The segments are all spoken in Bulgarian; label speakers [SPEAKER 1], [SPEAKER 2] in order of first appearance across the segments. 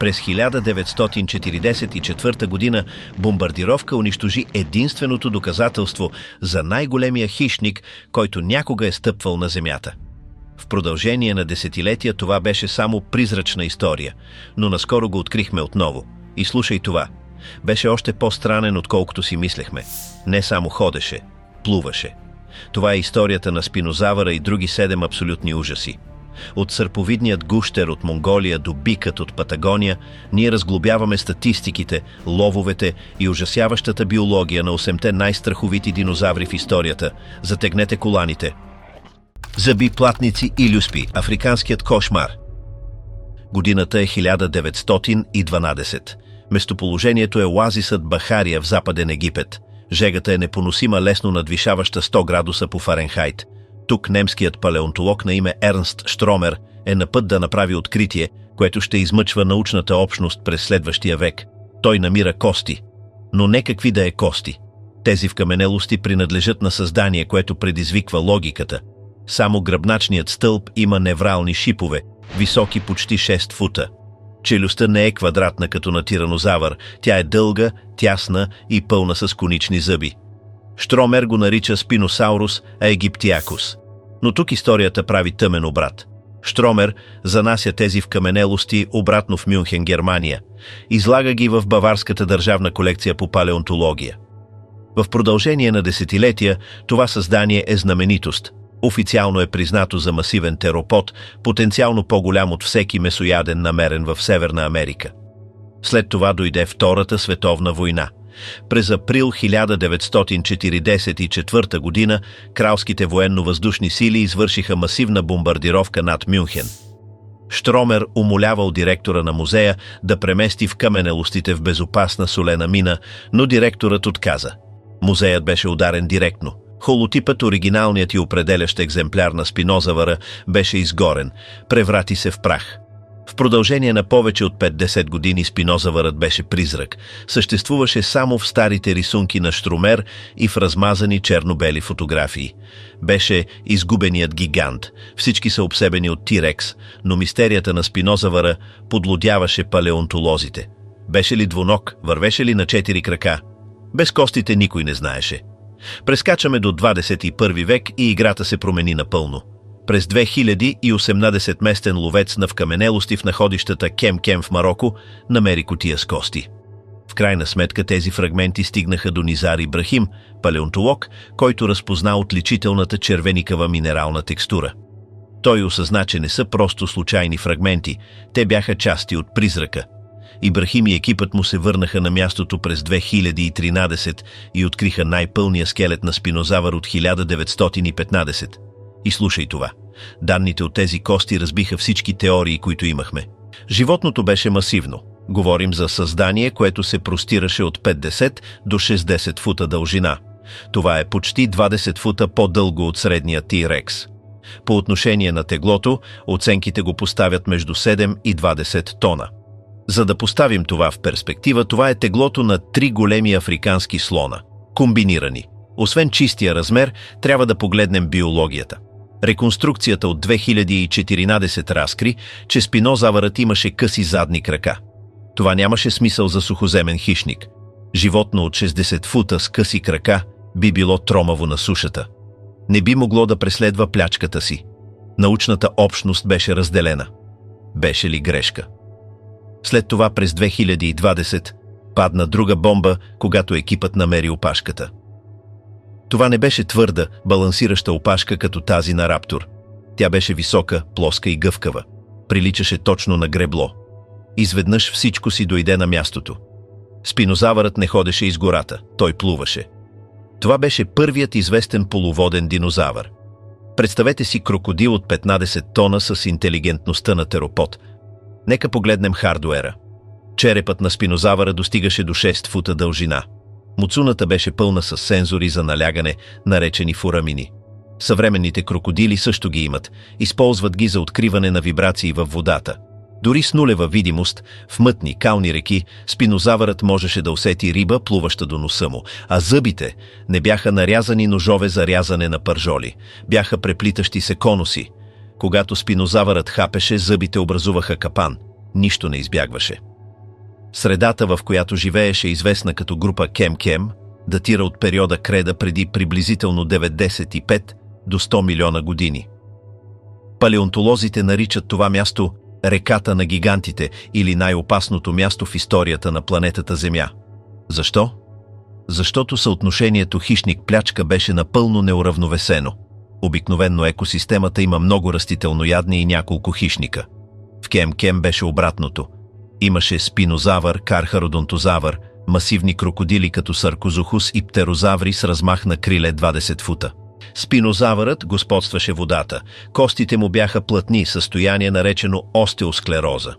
[SPEAKER 1] През 1944 година бомбардировка унищожи единственото доказателство за най-големия хищник, който някога е стъпвал на земята. В продължение на десетилетия това беше само призрачна история, но наскоро го открихме отново. И слушай това. Беше още по-странен, отколкото си мислехме. Не само ходеше, плуваше. Това е историята на спинозавъра и други 7 абсолютни ужаси. От сърповидният гущер от Монголия до бикът от Патагония, ние разглобяваме статистиките, лововете и ужасяващата биология на 8-те най-страховити динозаври в историята. Затегнете коланите. Зъби, платници и люспи. Африканският кошмар. Годината е 1912. Местоположението е оазисът Бахария в Западен Египет. Жегата е непоносима, лесно надвишаваща 100 градуса по Фаренхайт. Тук немският палеонтолог на име Ернст Штромер е на път да направи откритие, което ще измъчва научната общност през следващия век. Той намира кости. Но не какви да е кости. Тези вкаменелости принадлежат на създание, което предизвиква логиката. Само гръбначният стълб има неврални шипове, високи почти 6 фута. Челюстта не е квадратна като на тиранозавър, тя е дълга, тясна и пълна с конични зъби. Штромер го нарича Спиносаурус аегиптиакус. Но тук историята прави тъмен обрат. Штромер занася тези вкаменелости обратно в Мюнхен, Германия. Излага ги в Баварската държавна колекция по палеонтология. В продължение на десетилетия това създание е знаменитост. Официално е признато за масивен теропод, потенциално по-голям от всеки месояден намерен в Северна Америка. След това дойде Втората световна война. През април 1944 година кралските военно-въздушни сили извършиха масивна бомбардировка над Мюнхен. Штромер умолявал директора на музея да премести вкаменелостите в безопасна солена мина, но директорът отказа. Музеят беше ударен директно. Холотипът, оригиналният и определящ екземпляр на спинозавъра, беше изгорен, преврати се в прах. В продължение на повече от 50 години спинозавърът беше призрак. Съществуваше само в старите рисунки на Штромер и в размазани черно-бели фотографии. Беше изгубеният гигант. Всички са обсебени от Тирекс, но мистерията на спинозавъра подлудяваше палеонтолозите. Беше ли двуног, вървеше ли на 4 крака? Без костите никой не знаеше. Прескачаме до 21 век и играта се промени напълно. През 2018 ловец на вкаменелости в находищата Кем-Кем в Мароко намери кутия с кости. В крайна сметка тези фрагменти стигнаха до Низар Ибрахим, палеонтолог, който разпозна отличителната червеникава минерална текстура. Той осъзна, че не са просто случайни фрагменти, те бяха части от призрака. Ибрахим и екипът му се върнаха на мястото през 2013 и откриха най-пълния скелет на спинозавър от 1915. И слушай това. Данните от тези кости разбиха всички теории, които имахме. Животното беше масивно. Говорим за създание, което се простираше от 50 до 60 фута дължина. Това е почти 20 фута по-дълго от средния T-Rex. По отношение на теглото, оценките го поставят между 7 и 20 тона. За да поставим това в перспектива, това е теглото на 3 големи африкански слона. Комбинирани. Освен чистия размер, трябва да погледнем биологията. Реконструкцията от 2014 разкри, че спинозавърът имаше къси задни крака. Това нямаше смисъл за сухоземен хищник. Животно от 60 фута с къси крака би било тромаво на сушата. Не би могло да преследва плячката си. Научната общност беше разделена. Беше ли грешка? След това през 2020 падна друга бомба, когато екипът намери опашката. Това не беше твърда, балансираща опашка като тази на Раптор. Тя беше висока, плоска и гъвкава. Приличаше точно на гребло. Изведнъж всичко си дойде на мястото. Спинозавърът не ходеше из гората, той плуваше. Това беше първият известен полуводен динозавър. Представете си крокодил от 15 тона с интелигентността на теропод. Нека погледнем хардуера. Черепът на спинозавъра достигаше до 6 фута дължина. Муцуната беше пълна с сензори за налягане, наречени форамини. Съвременните крокодили също ги имат. Използват ги за откриване на вибрации във водата. Дори с нулева видимост, в мътни, кални реки, спинозавърът можеше да усети риба, плуваща до носа му, а зъбите не бяха нарязани ножове за рязане на пържоли, бяха преплитащи се конуси. Когато спинозавърът хапеше, зъбите образуваха капан. нищо не избягваше. Средата, в която живееше, известна като група Кем-Кем, датира от периода Креда преди приблизително 95 до 100 милиона години. Палеонтолозите наричат това място реката на гигантите или най-опасното място в историята на планетата Земя. Защо? Защото съотношението хищник-плячка беше напълно неуравновесено. Обикновенно екосистемата има много растителноядни и няколко хищника. В Кем-Кем беше обратното. Имаше спинозавър, кархародонтозавър, масивни крокодили като саркозохус и птерозаври с размах на криле 20 фута. Спинозавърът господстваше водата. Костите му бяха плътни, състояние наречено остеосклероза.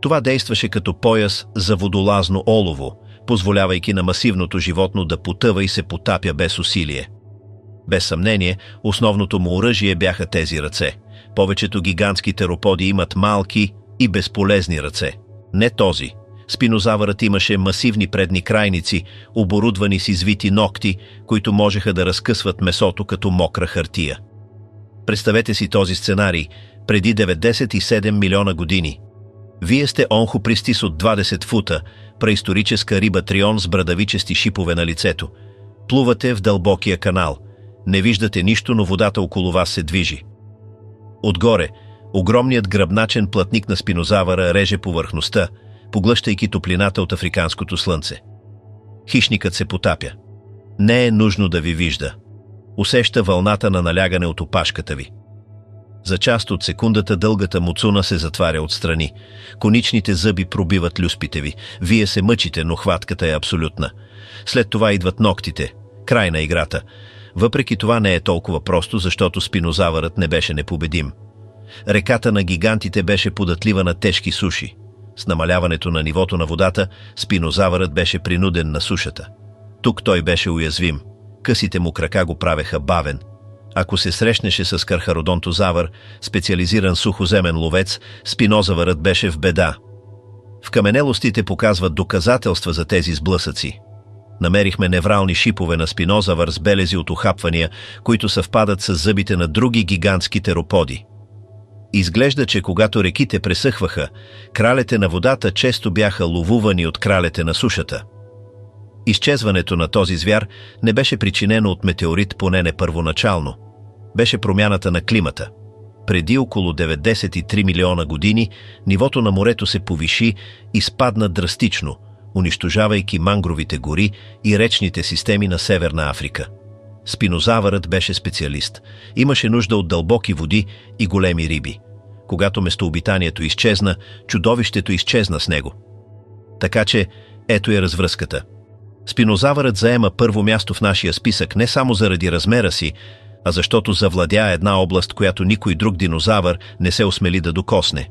[SPEAKER 1] Това действаше като пояс за водолазно олово, позволявайки на масивното животно да потъва и се потапя без усилие. Без съмнение, основното му оръжие бяха тези ръце. Повечето гигантски тероподи имат малки и безполезни ръце. Не този. Спинозавърът имаше масивни предни крайници, оборудвани с извити нокти, които можеха да разкъсват месото като мокра хартия. Представете си този сценарий преди 97 милиона години. Вие сте онхопристис от 20 фута, преисторическа риба трион с брадавичести шипове на лицето. Плувате в дълбокия канал. Не виждате нищо, но водата около вас се движи. Отгоре, огромният гръбначен плътник на спинозавъра реже повърхността, поглъщайки топлината от африканското слънце. Хищникът се потапя. Не е нужно да ви вижда. Усеща вълната на налягане от опашката ви. За част от секундата дългата муцуна се затваря отстрани. Коничните зъби пробиват люспите ви. Вие се мъчите, но хватката е абсолютна. След това идват ногтите. Край на играта. Въпреки това не е толкова просто, защото спинозавърът не беше непобедим. Реката на гигантите беше податлива на тежки суши. С намаляването на нивото на водата, спинозавърът беше принуден на сушата. Тук той беше уязвим. Късите му крака го правеха бавен. Ако се срещнеше с кархародонтозавър, специализиран сухоземен ловец, спинозавърът беше в беда. Вкаменелостите показват доказателства за тези сблъсъци. Намерихме неврални шипове на спинозавър с белези от ухапвания, които съвпадат с зъбите на други гигантски тероподи. Изглежда, че когато реките пресъхваха, кралете на водата често бяха ловувани от кралете на сушата. Изчезването на този звяр не беше причинено от метеорит, поне не първоначално. Беше промяната на климата. Преди около 93 милиона години нивото на морето се повиши и спадна драстично, унищожавайки мангровите гори и речните системи на Северна Африка. Спинозавърът беше специалист. Имаше нужда от дълбоки води и големи риби. Когато местообитанието изчезна, чудовището изчезна с него. Така че, ето е развръзката. Спинозавърът заема първо място в нашия списък не само заради размера си, а защото завладя една област, която никой друг динозавър не се осмели да докосне.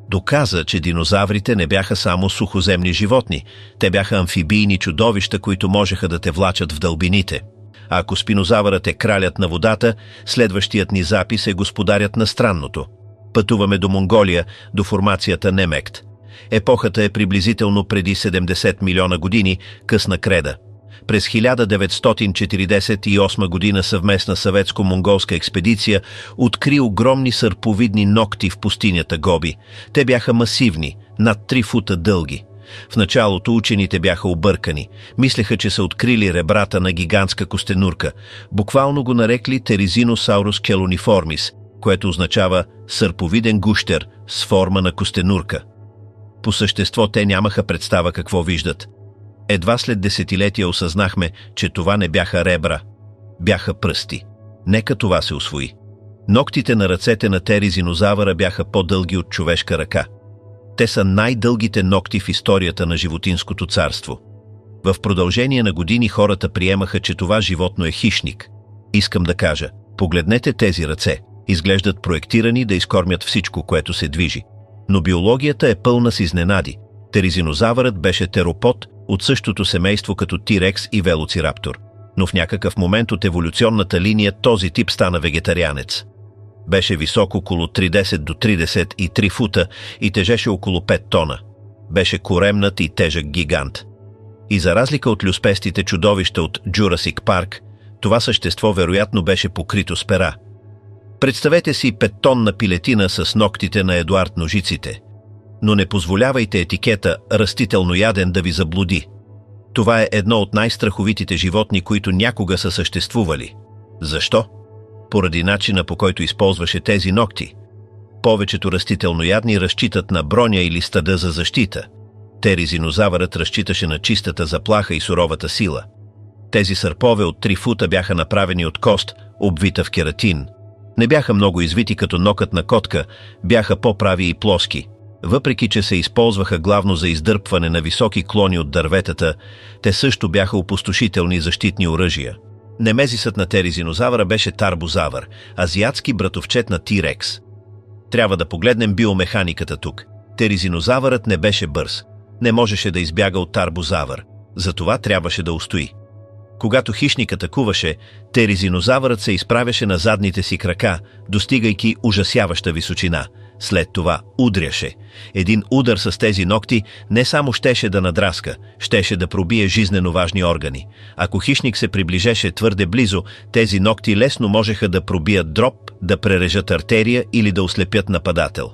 [SPEAKER 1] Доказа, че динозаврите не бяха само сухоземни животни, те бяха амфибийни чудовища, които можеха да те влачат в дълбините. А ако спинозавърът е кралят на водата, следващият ни запис е господарят на странното. Пътуваме до Монголия, до формацията Немект. Епохата е приблизително преди 70 милиона години, късна креда. През 1948 година съвместна съветско-монголска експедиция откри огромни сърповидни нокти в пустинята Гоби. Те бяха масивни, над 3 фута дълги. В началото учените бяха объркани. Мислеха, че са открили ребрата на гигантска костенурка. Буквално го нарекли Теризиносаурус келониформис, което означава сърповиден гущер с форма на костенурка. По същество те нямаха представа какво виждат. Едва след десетилетия осъзнахме, че това не бяха ребра, бяха пръсти. Нека това се усвои. Ноктите на ръцете на теризинозавъра бяха по-дълги от човешка ръка. Те са най-дългите нокти в историята на животинското царство. В продължение на години хората приемаха, че това животно е хищник. Искам да кажа, погледнете тези ръце. Изглеждат проектирани да изкормят всичко, което се движи. Но биологията е пълна с изненади. Теризинозавърът беше теропод от същото семейство като Тирекс и Велоцираптор. Но в някакъв момент от еволюционната линия този тип стана вегетарианец. Беше висок около 30 до 33 фута и тежеше около 5 тона. Беше коремнат и тежък гигант. И за разлика от люспестите чудовища от Джурасик Парк, това същество вероятно беше покрито с пера. Представете си 5-тонна пилетина с ноктите на Едуард Ножиците. Но не позволявайте етикета «растителнояден» да ви заблуди. Това е едно от най-страховитите животни, които някога са съществували. Защо? Поради начина, по който използваше тези нокти. Повечето растителноядни разчитат на броня или стада за защита. Теризинозавърът разчиташе на чистата заплаха и суровата сила. Тези сърпове от 3 фута бяха направени от кост, обвита в кератин. Не бяха много извити като нокът на котка, бяха по-прави и плоски. Въпреки че се използваха главно за издърпване на високи клони от дърветата, те също бяха опустошителни защитни оръжия. Немезисът на теризинозавъра беше тарбозавър, азиатски братовчет на T-Rex. Трябва да погледнем биомеханиката тук. Теризинозавърът не беше бърз. Не можеше да избяга от тарбозавър. Затова трябваше да устои. Когато хищник атакуваше, теризинозавърът се изправяше на задните си крака, достигайки ужасяваща височина. След това удряше. Един удар с тези нокти не само щеше да надраска, щеше да пробие жизнено важни органи. Ако хищник се приближеше твърде близо, тези нокти лесно можеха да пробият дроб, да прережат артерия или да ослепят нападател.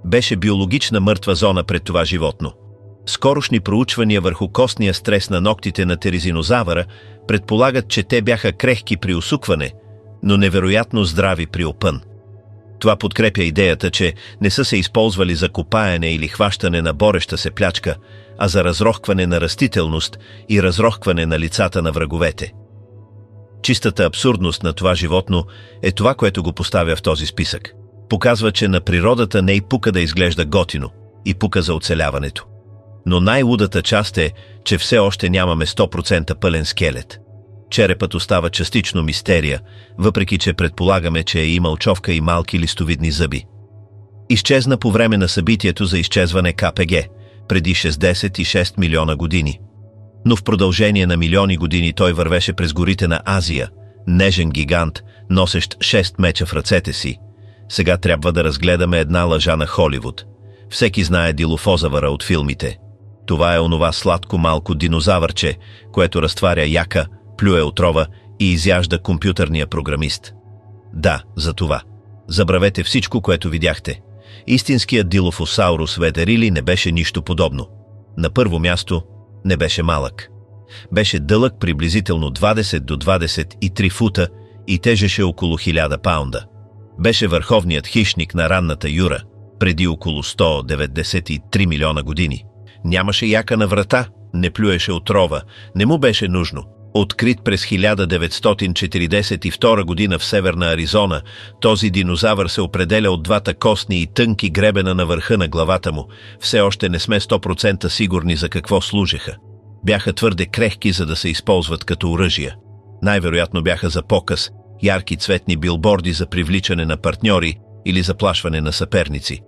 [SPEAKER 1] Беше биологична мъртва зона пред това животно. Скорошни проучвания върху костния стрес на ногтите на теризинозавъра предполагат, че те бяха крехки при усукване, но невероятно здрави при опън. Това подкрепя идеята, че не са се използвали за копаене или хващане на бореща се плячка, а за разрохкване на растителност и разрохкване на лицата на враговете. Чистата абсурдност на това животно е това, което го поставя в този списък. Показва, че на природата не й пука да изглежда готино и пука за оцеляването. Но най-лудата част е, че все още нямаме 100% пълен скелет. Черепът остава частично мистерия, въпреки че предполагаме, че е имал човка и малки листовидни зъби. Изчезна по време на събитието за изчезване КПГ, преди 66 милиона години. Но в продължение на милиони години той вървеше през горите на Азия, нежен гигант, носещ 6 меча в ръцете си. Сега трябва да разгледаме една лъжа на Холивуд. Всеки знае дилофозавъра от филмите. Това е онова сладко малко динозавърче, което разтваря яка, плюе отрова и изяжда компютърния програмист. Да, за това. Забравете всичко, което видяхте. Истинският дилофосаурус ведерили не беше нищо подобно. На първо място, не беше малък. Беше дълъг приблизително 20 до 23 фута и тежеше около 1000 паунда. Беше върховният хищник на ранната Юра, преди около 193 милиона години. Нямаше яка на врата, не плюеше отрова, не му беше нужно. Открит през 1942 година в Северна Аризона, този динозавър се определя от двата костни и тънки гребена на върха на главата му. Все още не сме 100% сигурни за какво служеха. Бяха твърде крехки, за да се използват като оръжия. Най-вероятно бяха за показ, ярки цветни билборди за привличане на партньори или заплашване на съперници.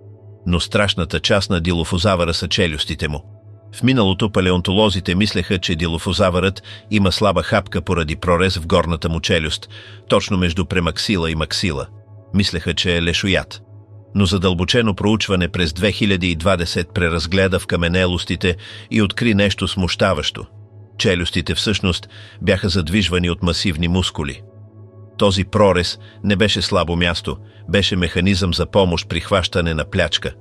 [SPEAKER 1] Но страшната част на дилофозавъра са челюстите му. В миналото палеонтолозите мислеха, че дилофозавърът има слаба хапка поради прорез в горната му челюст, точно между премаксила и максила. Мислеха, че е лешояд. Но задълбочено проучване през 2020 преразгледа в каменелостите и откри нещо смущаващо. Челюстите всъщност бяха задвижвани от масивни мускули. Този прорез не беше слабо място, беше механизъм за помощ при хващане на плячка.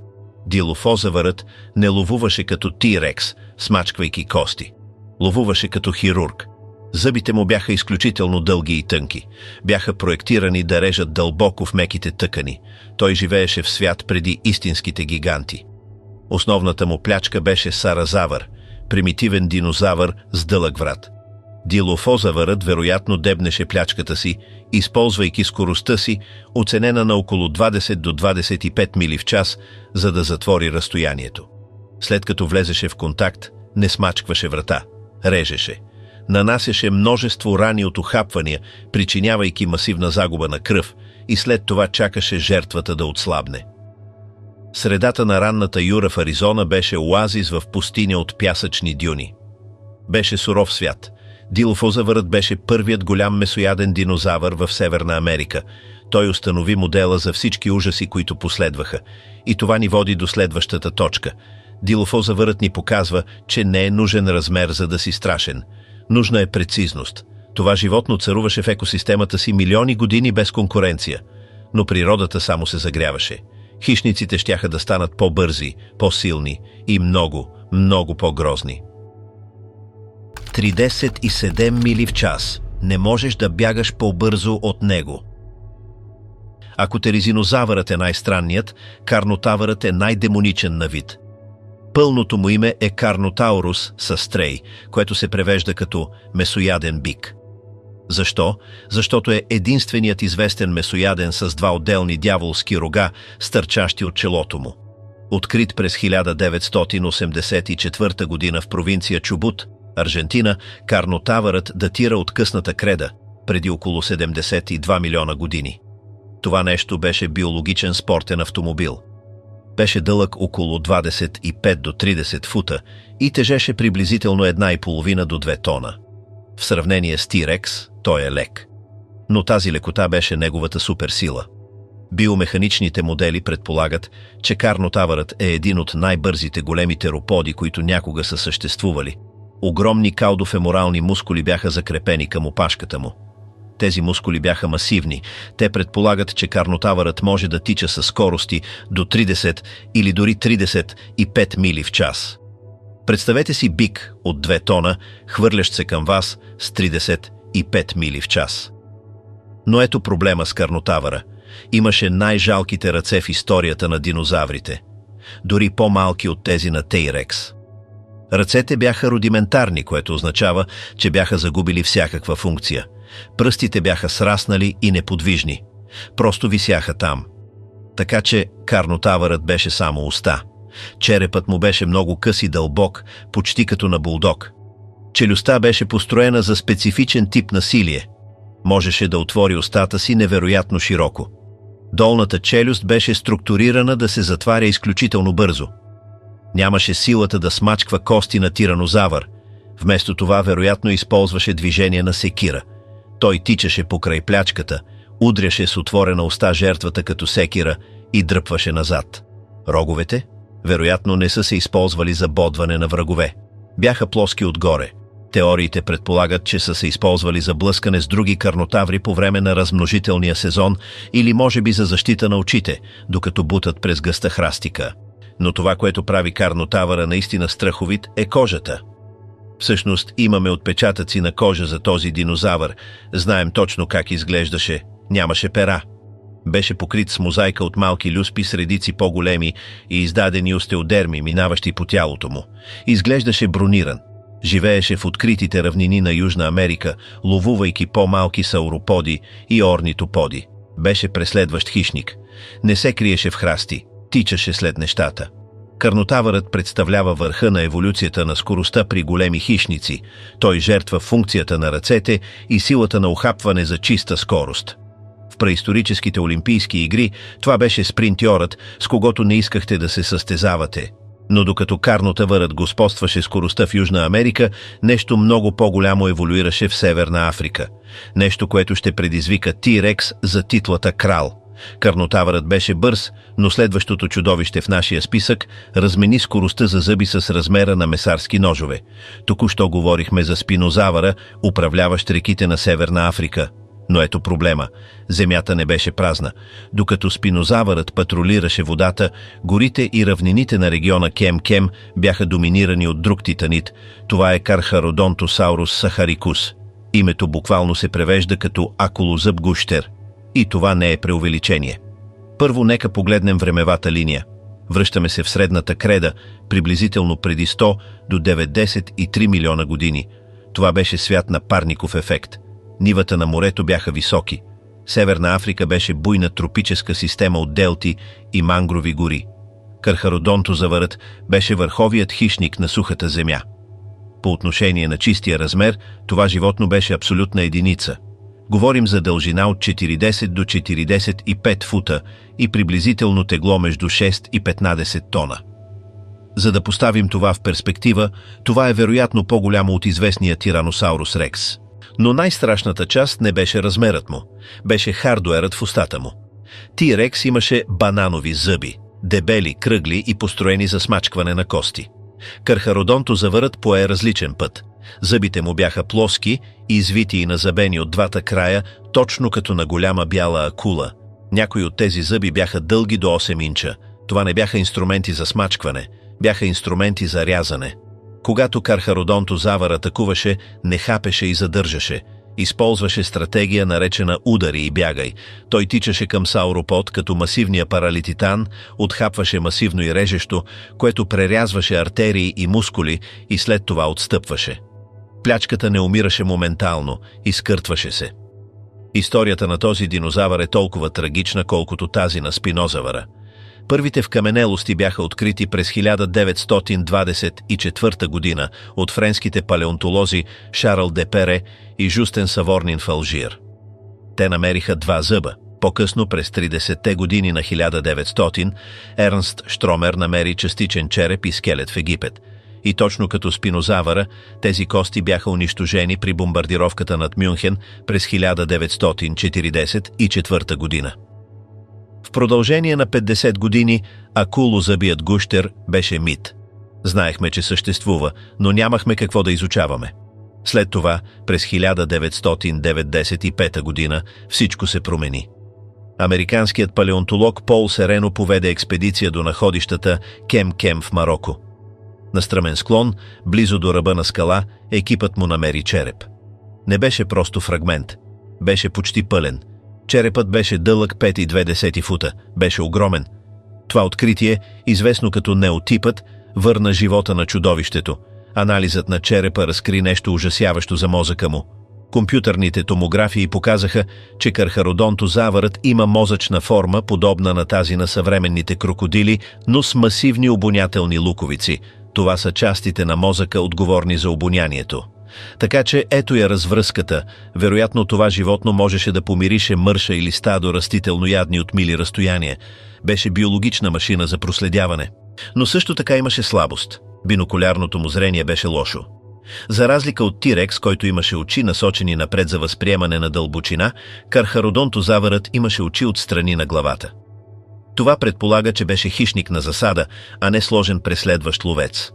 [SPEAKER 1] Дилофозавърът не ловуваше като T-Rex, смачквайки кости. Ловуваше като хирург. Зъбите му бяха изключително дълги и тънки. Бяха проектирани да режат дълбоко в меките тъкани. Той живееше в свят преди истинските гиганти. Основната му плячка беше саразавър, примитивен динозавър с дълъг врат. Дилофозавърът вероятно дебнеше плячката си, използвайки скоростта си, оценена на около 20 до 25 мили в час, за да затвори разстоянието. След като влезеше в контакт, не смачкваше врата, режеше. Нанасяше множество рани от ухапвания, причинявайки масивна загуба на кръв, и след това чакаше жертвата да отслабне. Средата на ранната Юра в Аризона беше оазис в пустиня от пясъчни дюни. Беше суров свят. Дилофозавърът беше първият голям месояден динозавър в Северна Америка. Той установи модела за всички ужаси, които последваха. И това ни води до следващата точка. Дилофозавърът ни показва, че не е нужен размер, за да си страшен. Нужна е прецизност. Това животно царуваше в екосистемата си милиони години без конкуренция. Но природата само се загряваше. Хищниците щяха да станат по-бързи, по-силни и много, много по-грозни. 37 мили в час. Не можеш да бягаш по-бързо от него. Ако теризинозавърът е най-странният, карнотавърът е най-демоничен на вид. Пълното му име е Карнотаурус састрей, което се превежда като месояден бик. Защо? Защото е единственият известен месояден с два отделни дяволски рога, стърчащи от челото му. Открит през 1984 година в провинция Чубут, Аржентина, карнотавърът датира от късната креда, преди около 72 милиона години. Това нещо беше биологичен спортен автомобил. Беше дълъг около 25 до 30 фута и тежеше приблизително 1,5 до 2 тона. В сравнение с T-Rex, той е лек. Но тази лекота беше неговата суперсила. Биомеханичните модели предполагат, че карнотавърът е един от най-бързите големи тероподи, които някога са съществували. Огромни каудофеморални мускули бяха закрепени към опашката му. Тези мускули бяха масивни. Те предполагат, че карнотавърът може да тича със скорости до 30 или дори 35 мили в час. Представете си бик от 2 тона, хвърлящ се към вас с 35 мили в час. Но ето проблема с карнотавъра. Имаше най-жалките ръце в историята на динозаврите. Дори по-малки от тези на T-Rex. Ръцете бяха рудиментарни, което означава, че бяха загубили всякаква функция. Пръстите бяха сраснали и неподвижни. Просто висяха там. Така че карнотавърът беше само уста. Черепът му беше много къс и дълбок, почти като на булдог. Челюстта беше построена за специфичен тип насилие. Можеше да отвори устата си невероятно широко. Долната челюст беше структурирана да се затваря изключително бързо. Нямаше силата да смачква кости на тиранозавър. Вместо това вероятно използваше движение на секира. Той тичаше покрай плячката, удряше с отворена уста жертвата като секира и дръпваше назад. Роговете, вероятно, не са се използвали за бодване на врагове. Бяха плоски отгоре. Теориите предполагат, че са се използвали за блъскане с други карнотаври по време на размножителния сезон или може би за защита на очите, докато бутат през гъста храстика. Но това, което прави карнотавъра наистина страховит, е кожата. Всъщност имаме отпечатъци на кожа за този динозавър. Знаем точно как изглеждаше. Нямаше пера. Беше покрит с мозайка от малки люспи с редици по-големи и издадени остеодерми, минаващи по тялото му. Изглеждаше брониран. Живееше в откритите равнини на Южна Америка, ловувайки по-малки сауроподи и орнитоподи. Беше преследващ хищник. Не се криеше в храсти. Тичаше след нещата. Карнотавърът представлява върха на еволюцията на скоростта при големи хищници. Той жертва функцията на ръцете и силата на ухапване за чиста скорост. В преисторическите олимпийски игри това беше спринтьорът, с когото не искахте да се състезавате. Но докато карнотавърът господстваше скоростта в Южна Америка, нещо много по-голямо еволюираше в Северна Африка. Нещо, което ще предизвика T-Rex за титлата крал. Карнотавърът беше бърз, но следващото чудовище в нашия списък размени скоростта за зъби с размера на месарски ножове. Току-що говорихме за спинозавъра, управляващ реките на Северна Африка. Но ето проблема. Земята не беше празна. Докато спинозавърът патрулираше водата, горите и равнините на региона Кем-Кем бяха доминирани от друг титанит. Това е Кархародонтосаурус сахарикус. Името буквално се превежда като акулозъб гущер. И това не е преувеличение. Първо нека погледнем времевата линия. Връщаме се в средната креда, приблизително преди 100 до 93 милиона години. Това беше свят на парников ефект. Нивата на морето бяха високи. Северна Африка беше буйна тропическа система от делти и мангрови гори. Кархародонтозавърът беше върховият хищник на сухата земя. По отношение на чистия размер, това животно беше абсолютна единица. Говорим за дължина от 40 до 45 фута и приблизително тегло между 6 и 15 тона. За да поставим това в перспектива, това е вероятно по-голямо от известния Тираносаурус рекс. Но най-страшната част не беше размерът му, беше хардуерът в устата му. T-Rex имаше бананови зъби, дебели, кръгли и построени за смачкване на кости. Кархародонтозавърът пое различен път. Зъбите му бяха плоски, извити и назабени от двата края, точно като на голяма бяла акула. Някои от тези зъби бяха дълги до 8 инча. Това не бяха инструменти за смачкване, бяха инструменти за рязане. Когато Кархародонтозавър атакуваше, не хапеше и задържаше. Използваше стратегия, наречена удари и бягай. Той тичаше към сауропод като масивния паралититан, отхапваше масивно и режещо, което прерязваше артерии и мускули и след това отстъпваше. Плячката не умираше моментално, изкъртваше се. Историята на този динозавър е толкова трагична, колкото тази на спинозавъра. Първите вкаменелости бяха открити през 1924 година от френските палеонтолози Шарл де Пере и Жустен Саворнин в Алжир. Те намериха 2 зъба. По-късно, през 30-те години на 1900, Ернст Штромер намери частичен череп и скелет в Египет. И точно като спинозавъра, тези кости бяха унищожени при бомбардировката над Мюнхен през 1944 година. В продължение на 50 години акулозъбият гущер беше мит. Знаехме, че съществува, но нямахме какво да изучаваме. След това, през 1995 година, всичко се промени. Американският палеонтолог Пол Серено поведе експедиция до находищата Кем-Кем в Мароко. На стръмен склон, близо до ръба на скала, екипът му намери череп. Не беше просто фрагмент. Беше почти пълен. Черепът беше дълъг 5,2 фута. Беше огромен. Това откритие, известно като неотипът, върна живота на чудовището. Анализът на черепа разкри нещо ужасяващо за мозъка му. Компютърните томографии показаха, че Кархародонтозавърът има мозъчна форма, подобна на тази на съвременните крокодили, но с масивни обонятелни луковици. Това са частите на мозъка, отговорни за обонянието. Така че ето я развръзката. Вероятно това животно можеше да помирише мърша или стадо растителноядни от мили разстояния. Беше биологична машина за проследяване. Но също така имаше слабост. Бинокулярното му зрение беше лошо. За разлика от Тирекс, който имаше очи насочени напред за възприемане на дълбочина, Кархародонтозавърът имаше очи отстрани на главата. Това предполага, че беше хищник на засада, а не сложен преследващ ловец.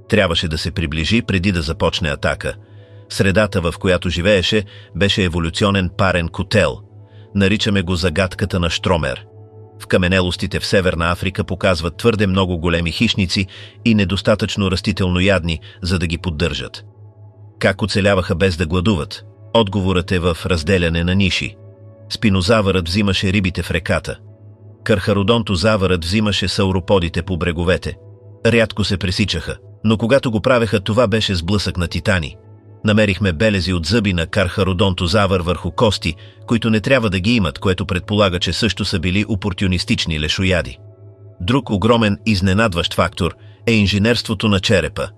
[SPEAKER 1] Трябваше да се приближи преди да започне атака. Средата, в която живееше, беше еволюционен парен котел. Наричаме го загадката на Штромер. В каменелостите в Северна Африка показват твърде много големи хищници и недостатъчно растителноядни, за да ги поддържат. Как оцеляваха без да гладуват? Отговорът е в разделяне на ниши. Спинозавърът взимаше рибите в реката. Кархародонтозавърът взимаше сауроподите по бреговете. Рядко се пресичаха, но когато го правеха, това беше сблъсък на титани. Намерихме белези от зъби на Кархародонтозавър върху кости, които не трябва да ги имат, което предполага, че също са били опортюнистични лешояди. Друг огромен изненадващ фактор е инженерството на черепа.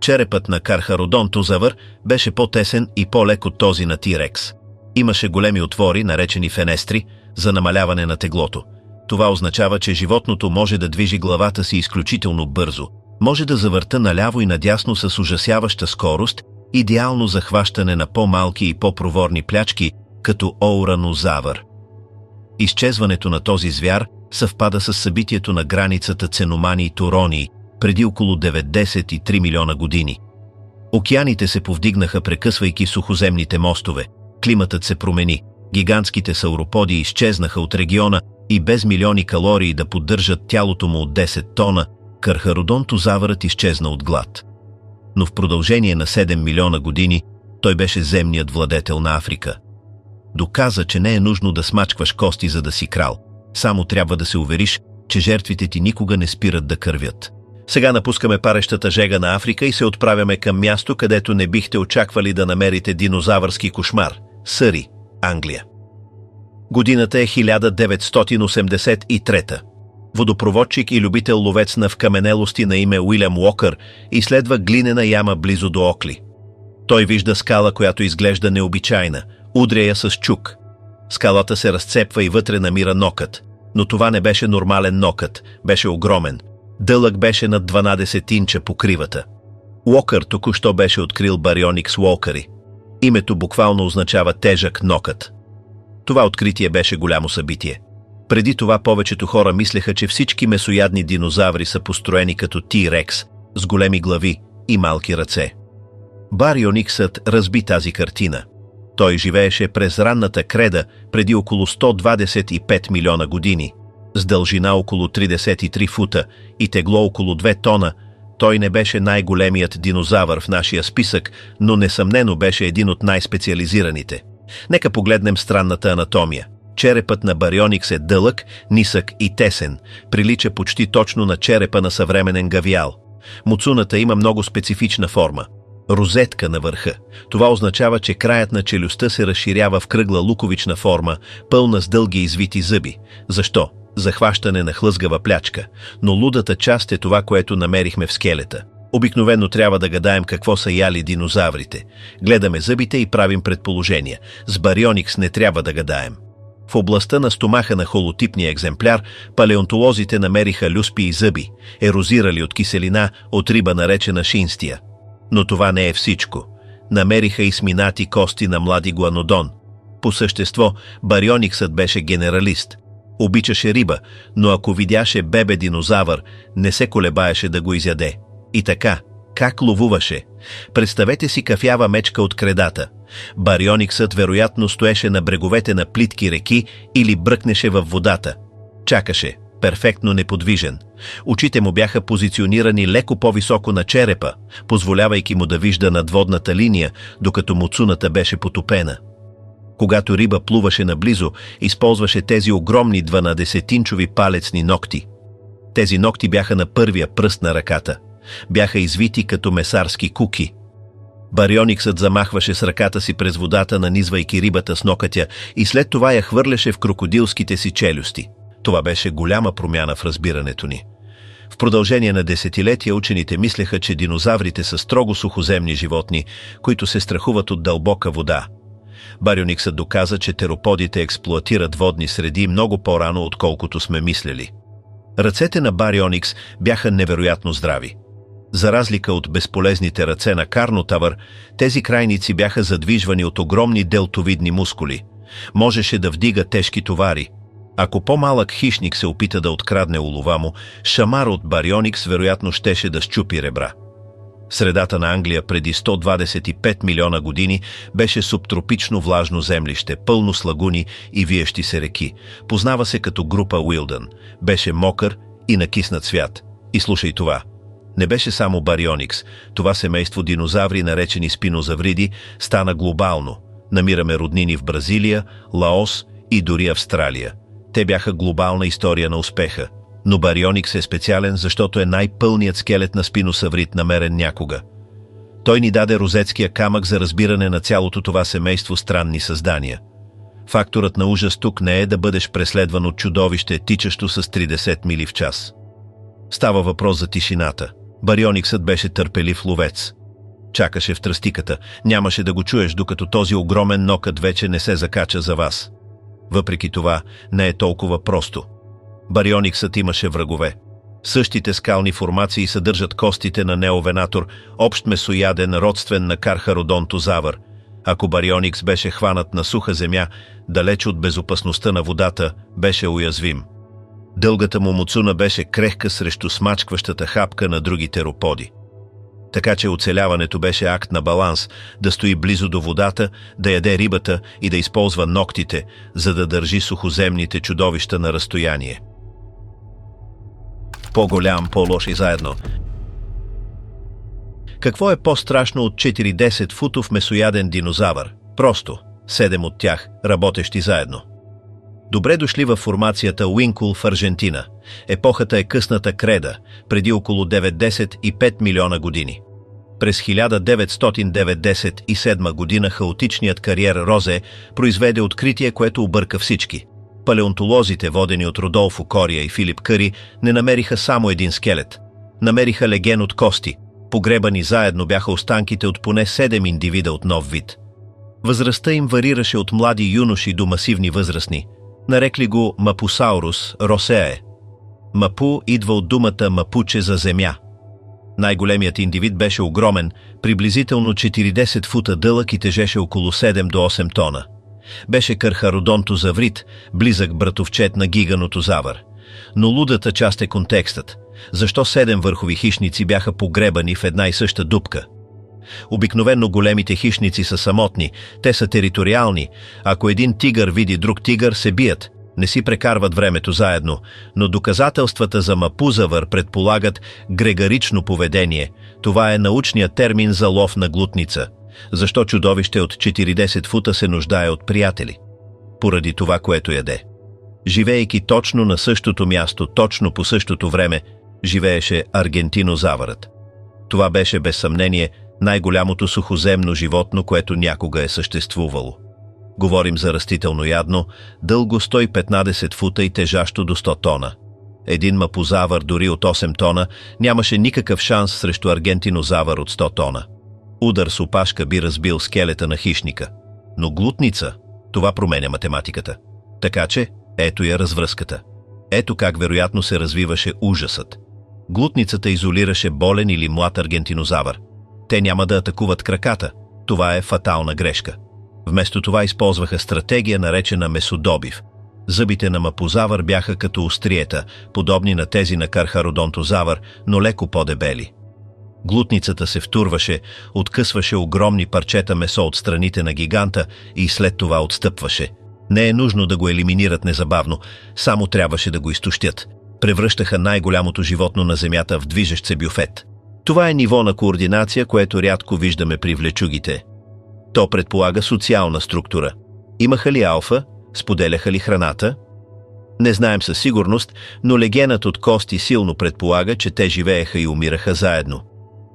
[SPEAKER 1] Черепът на Кархародонтозавър беше по-тесен и по-лек от този на Тирекс. Имаше големи отвори, наречени фенестри, за намаляване на теглото. Това означава, че животното може да движи главата си изключително бързо, може да завърта наляво и надясно с ужасяваща скорост, идеално за хващане на по-малки и по-проворни плячки, като оуранозавър. Изчезването на този звяр съвпада с събитието на границата Ценомании-Туронии преди около 93 милиона години. Океаните се повдигнаха, прекъсвайки сухоземните мостове, климатът се промени, гигантските сауроподи изчезнаха от региона и без милиони калории да поддържат тялото му от 10 тона, Кархародонтозавърът изчезна от глад. Но в продължение на 7 милиона години той беше земният владетел на Африка. Доказа, че не е нужно да смачкваш кости, за да си крал. Само трябва да се увериш, че жертвите ти никога не спират да кървят. Сега напускаме парещата жега на Африка и се отправяме към място, където не бихте очаквали да намерите динозавърски кошмар – Съри, Англия. Годината е 1983. Водопроводчик и любител ловец на вкаменелости на име Уилям Уокър изследва глинена яма близо до Окли. Той вижда скала, която изглежда необичайна, удря я с чук. Скалата се разцепва и вътре намира нокът, но това не беше нормален нокът, беше огромен. Дълъг беше над 12 инча по кривата. Уокър току-що беше открил Барионикс уокъри. Името буквално означава тежък нокът. Това откритие беше голямо събитие. Преди това повечето хора мислеха, че всички месоядни динозаври са построени като T-Rex, с големи глави и малки ръце. Бариониксът разби тази картина. Той живееше през ранната креда преди около 125 милиона години. С дължина около 33 фута и тегло около 2 тона, той не беше най-големият динозавър в нашия списък, но несъмнено беше един от най-специализираните. Нека погледнем странната анатомия. Черепът на Барионикс е дълъг, нисък и тесен. Прилича почти точно на черепа на съвременен гавиал. Муцуната има много специфична форма. Розетка на върха. Това означава, че краят на челюстта се разширява в кръгла луковична форма, пълна с дълги извити зъби. Защо? За хващане на хлъзгава плячка. Но лудата част е това, което намерихме в скелета. Обикновено трябва да гадаем какво са яли динозаврите. Гледаме зъбите и правим предположения. С Барионикс не трябва да гадаем. В областта на стомаха на холотипния екземпляр палеонтолозите намериха люспи и зъби, ерозирали от киселина от риба наречена шинстия. Но това не е всичко. Намериха и сминати кости на млади гуанодон. По същество, Бариониксът беше генералист. Обичаше риба, но ако видяше бебе динозавър, не се колебаеше да го изяде. И така, как ловуваше? Представете си кафява мечка от кредата. Бариониксът вероятно стоеше на бреговете на плитки реки или бръкнеше във водата. Чакаше, перфектно неподвижен. Очите му бяха позиционирани леко по-високо на черепа, позволявайки му да вижда надводната линия, докато муцуната беше потопена. Когато риба плуваше наблизо, използваше тези огромни 12-инчови палецни ногти. Тези ногти бяха на първия пръст на ръката. Бяха извити като месарски куки. Бариониксът замахваше с ръката си през водата, нанизвайки рибата с нокътя, и след това я хвърляше в крокодилските си челюсти. Това беше голяма промяна в разбирането ни. В продължение на десетилетия учените мислеха, че динозаврите са строго сухоземни животни, които се страхуват от дълбока вода. Бариониксът доказа, че тероподите експлоатират водни среди много по-рано, отколкото сме мислели. Ръцете на Барионикс бяха невероятно здрави. За разлика от безполезните ръце на Карнотавър, тези крайници бяха задвижвани от огромни делтовидни мускули. Можеше да вдига тежки товари. Ако по-малък хищник се опита да открадне улова му, шамар от Барионикс вероятно щеше да счупи ребра. Средата на Англия преди 125 милиона години беше субтропично влажно землище, пълно с лагуни и виещи се реки. Познава се като група Уилдън. Беше мокър и накиснат свят. И слушай това. Не беше само Барионикс. Това семейство динозаври, наречени спинозавриди, стана глобално. Намираме роднини в Бразилия, Лаос и дори Австралия. Те бяха глобална история на успеха. Но Барионикс е специален, защото е най-пълният скелет на спиносаврид, намерен някога. Той ни даде розетския камък за разбиране на цялото това семейство странни създания. Факторът на ужас тук не е да бъдеш преследван от чудовище, тичащо с 30 мили в час. Става въпрос за тишината. Бариониксът беше търпелив ловец. Чакаше в тръстиката, нямаше да го чуеш, докато този огромен нокът вече не се закача за вас. Въпреки това, не е толкова просто. Бариониксът имаше врагове. Същите скални формации съдържат костите на неовенатор, общ месояден, родствен на кархародонтозавър. Ако Барионикс беше хванат на суха земя, далеч от безопасността на водата, беше уязвим. Дългата му муцуна беше крехка срещу смачкващата хапка на други тероподи. Така че оцеляването беше акт на баланс, да стои близо до водата, да яде рибата и да използва ногтите, за да държи сухоземните чудовища на разстояние. По-голям, по-лош и заедно. Какво е по-страшно от 40-футов месояден динозавър? Просто 7 от тях, работещи заедно. Добре дошли във формацията Уинкул в Аржентина. Епохата е късната креда, преди около 95 милиона години. През 1997 година хаотичният кариер Розе произведе откритие, което обърка всички. Палеонтолозите, водени от Родолфо Кория и Филип Къри, не намериха само един скелет. Намериха леген от кости. Погребани заедно бяха останките от поне 7 индивида от нов вид. Възрастта им варираше от млади юноши до масивни възрастни. Нарекли го Мапусаурус росее. Мапу идва от думата мапуче за земя. Най-големият индивид беше огромен, приблизително 40 фута дълъг и тежеше около 7 до 8 тона. Беше кархародонтозаврид, близък братовчет на гиганотозавър. Но лудата част е контекстът. Защо 7 върхови хищници бяха погребани в една и съща дупка? Обикновено големите хищници са самотни, те са териториални. Ако един тигър види друг тигър, се бият. Не си прекарват времето заедно, но доказателствата за мапузавър предполагат грегарично поведение. Това е научният термин за лов на глутница. Защо чудовище от 40 фута се нуждае от приятели? Поради това, което яде. Живеейки точно на същото място, точно по същото време, живееше аргентинозавърът. Това беше без съмнение най-голямото сухоземно животно, което някога е съществувало. Говорим за растителноядно, дълго 115 фута и тежащо до 100 тона. Един мапузавър дори от 8 тона нямаше никакъв шанс срещу аргентинозавър от 100 тона. Удар с опашка би разбил скелета на хищника. Но глутница, това променя математиката. Така че, ето я развръзката. Ето как вероятно се развиваше ужасът. Глутницата изолираше болен или млад аргентинозавър. Те няма да атакуват краката. Това е фатална грешка. Вместо това използваха стратегия, наречена месодобив. Зъбите на мапузавър бяха като остриета, подобни на тези на кархародонтозавър, но леко по-дебели. Глутницата се втурваше, откъсваше огромни парчета месо от страните на гиганта и след това отстъпваше. Не е нужно да го елиминират незабавно, само трябваше да го изтощят. Превръщаха най-голямото животно на земята в движещ се бюфет. Това е ниво на координация, което рядко виждаме при влечугите. То предполага социална структура. Имаха ли алфа? Споделяха ли храната? Не знаем със сигурност, но легенът от кости силно предполага, че те живееха и умираха заедно.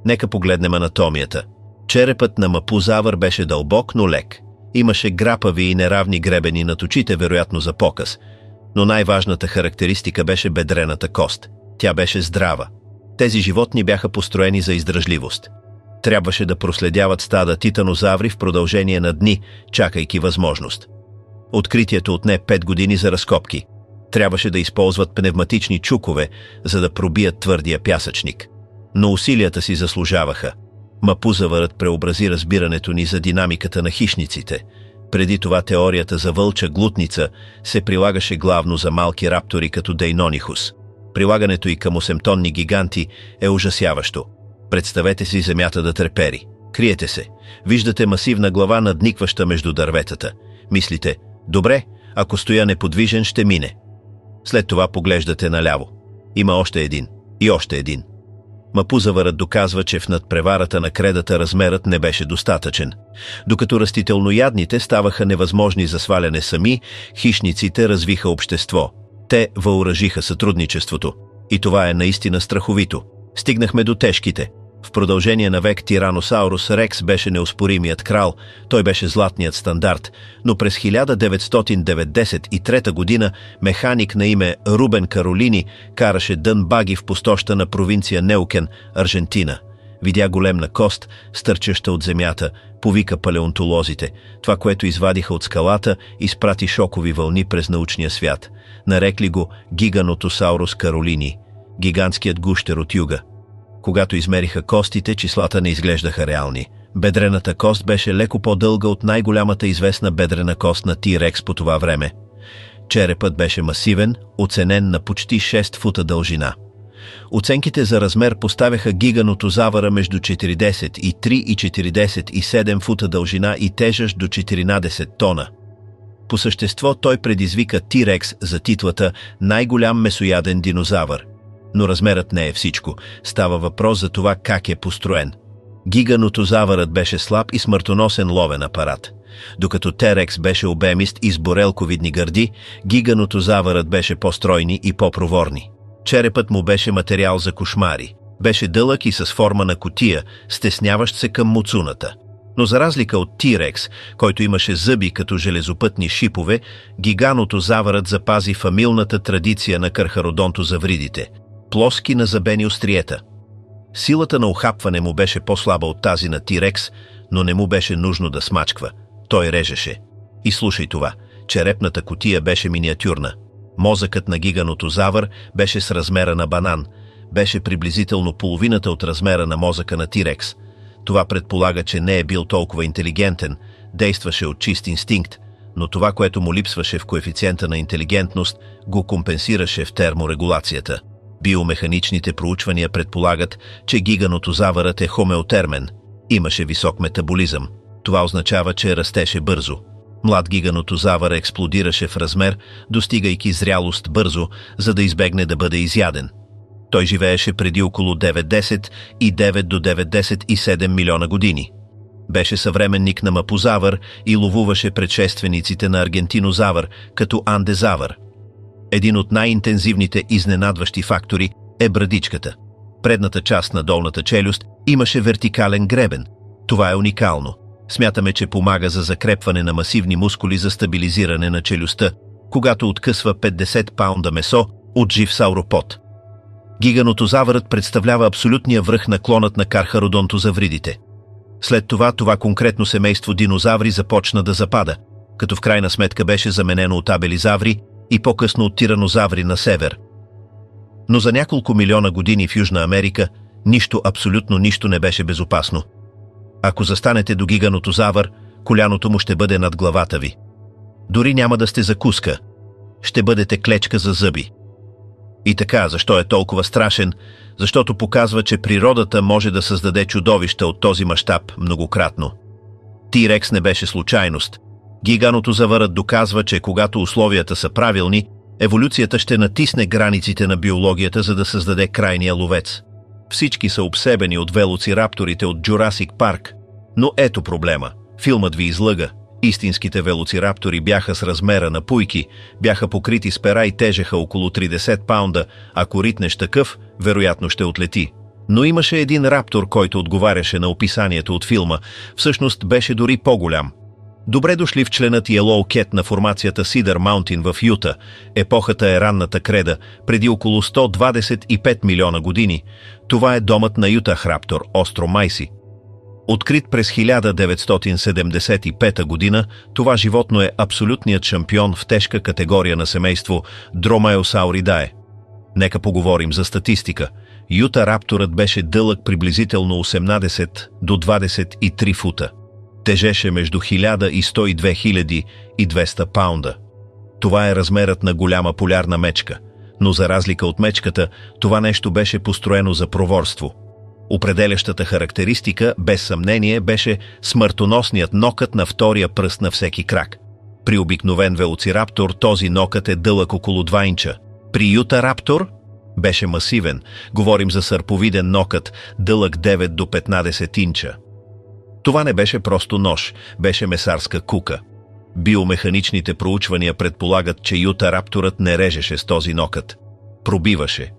[SPEAKER 1] Нека погледнем анатомията. Черепът на мапузавър беше дълбок, но лек. Имаше грапави и неравни гребени над очите, вероятно за показ. Но най-важната характеристика беше бедрената кост. Тя беше здрава. Тези животни бяха построени за издръжливост. Трябваше да проследяват стада титанозаври в продължение на дни, чакайки възможност. Откритието отне 5 години за разкопки. Трябваше да използват пневматични чукове, за да пробият твърдия пясъчник. Но усилията си заслужаваха. Мапузавърът преобрази разбирането ни за динамиката на хищниците. Преди това теорията за вълча глутница се прилагаше главно за малки раптори като Дейнонихус. Прилагането й към 8-тонни гиганти е ужасяващо. Представете си земята да трепери. Криете се. Виждате масивна глава, надникваща между дърветата. Мислите, добре, ако стоя неподвижен, ще мине. След това поглеждате наляво. Има още един. И още един. Мапузавърът доказва, че в надпреварата на кредата размерът не беше достатъчен. Докато растителноядните ставаха невъзможни за сваляне сами, хищниците развиха общество. Те въоръжиха сътрудничеството. И това е наистина страховито. Стигнахме до тежките. В продължение на век Тираносаурус Рекс беше неоспоримият крал, той беше златният стандарт, но през 1993 година механик на име Рубен Каролини караше дънбаги в пустоща на провинция Неукен, Аржентина. Видя големна кост, стърчаща от земята, повика палеонтолозите. Това, което извадиха от скалата, изпрати шокови вълни през научния свят. Нарекли го Гиганотосаурус Каролини, гигантският гущер от юга. Когато измериха костите, числата не изглеждаха реални. Бедрената кост беше леко по-дълга от най-голямата известна бедрена кост на T-Rex по това време. Черепът беше масивен, оценен на почти 6 фута дължина. Оценките за размер поставяха гиганотозавъра между 43 и 47 фута дължина и тежащ до 14 тона. По същество той предизвика T-Rex за титлата най-голям месояден динозавър. Но размерът не е всичко. Става въпрос за това как е построен. Гиганотозавърът беше слаб и смъртоносен ловен апарат. Докато T-Rex беше обемист и с борелковидни гърди, гиганотозавърът беше по-стройни и по-проворни. Черепът му беше материал за кошмари. Беше дълъг и с форма на кутия, стесняващ се към муцуната. Но за разлика от T-Rex, който имаше зъби като железопътни шипове, гиганотозавърът запази фамилната традиция на кархародонтозавридите – плоски назъбени остриета. Силата на ухапване му беше по-слаба от тази на T-Rex, но не му беше нужно да смачква. Той режеше. И слушай това, черепната кутия беше миниатюрна. Мозъкът на гиганотозавър беше с размера на банан, беше приблизително половината от размера на мозъка на T-Rex. Това предполага, че не е бил толкова интелигентен, действаше от чист инстинкт, но това, което му липсваше в коефициента на интелигентност, го компенсираше в терморегулацията. Биомеханичните проучвания предполагат, че гиганотозавърът е хомеотермен. Имаше висок метаболизъм. Това означава, че растеше бързо. Млад гиганотозавър експлодираше в размер, достигайки зрялост бързо, за да избегне да бъде изяден. Той живееше преди около 9-10 и 9 до 9-10 милиона години. Беше съвременник на мапозавър и ловуваше предшествениците на аргентинозавър, като андезавър. Един от най-интензивните изненадващи фактори е брадичката. Предната част на долната челюст имаше вертикален гребен. Това е уникално. Смятаме, че помага за закрепване на масивни мускули за стабилизиране на челюстта, когато откъсва 50 паунда месо от жив сауропод. Гиганотозавърът представлява абсолютния връх на клонът на кархародонтозавридите. След това конкретно семейство динозаври започна да запада, като в крайна сметка беше заменено от абелизаври и по-късно от тиранозаври на север. Но за няколко милиона години в Южна Америка абсолютно нищо не беше безопасно. Ако застанете до гиганотозавър, коляното му ще бъде над главата ви. Дори няма да сте закуска. Ще бъдете клечка за зъби. И така, защо е толкова страшен? Защото показва, че природата може да създаде чудовища от този мащаб многократно. T-Rex не беше случайност. Гиганотозавърът доказва, че когато условията са правилни, еволюцията ще натисне границите на биологията, за да създаде крайния ловец. Всички са обсебени от велоцирапторите от Джурасик Парк. Но ето проблема. Филмът ви излъга. Истинските велоцираптори бяха с размера на пуйки, бяха покрити с пера и тежеха около 30 паунда. Ако ритнеш такъв, вероятно ще отлети. Но имаше един раптор, който отговаряше на описанието от филма. Всъщност беше дори по-голям. Добре дошли в членът Yellow Cat на формацията Cedar Mountain в Юта. Епохата е ранната креда, преди около 125 милиона години. Това е домът на Ютах раптор, Остромайси. Открит през 1975 година, това животно е абсолютният шампион в тежка категория на семейство Dromaeosauridae. Нека поговорим за статистика. Юта рапторът беше дълъг приблизително 18 до 23 фута. Тежеше между 1000 и 102 200 паунда. Това е размерът на голяма полярна мечка, но за разлика от мечката, това нещо беше построено за проворство. Определящата характеристика, без съмнение, беше смъртоносният нокът на втория пръст на всеки крак. При обикновен велоцираптор този нокът е дълъг около 2 инча. При Юта раптор беше масивен, говорим за сърповиден нокът, дълъг 9 до 15 инча. Това не беше просто нож, беше месарска кука. Биомеханичните проучвания предполагат, че Юта рапторът не режеше с този нокът. Пробиваше.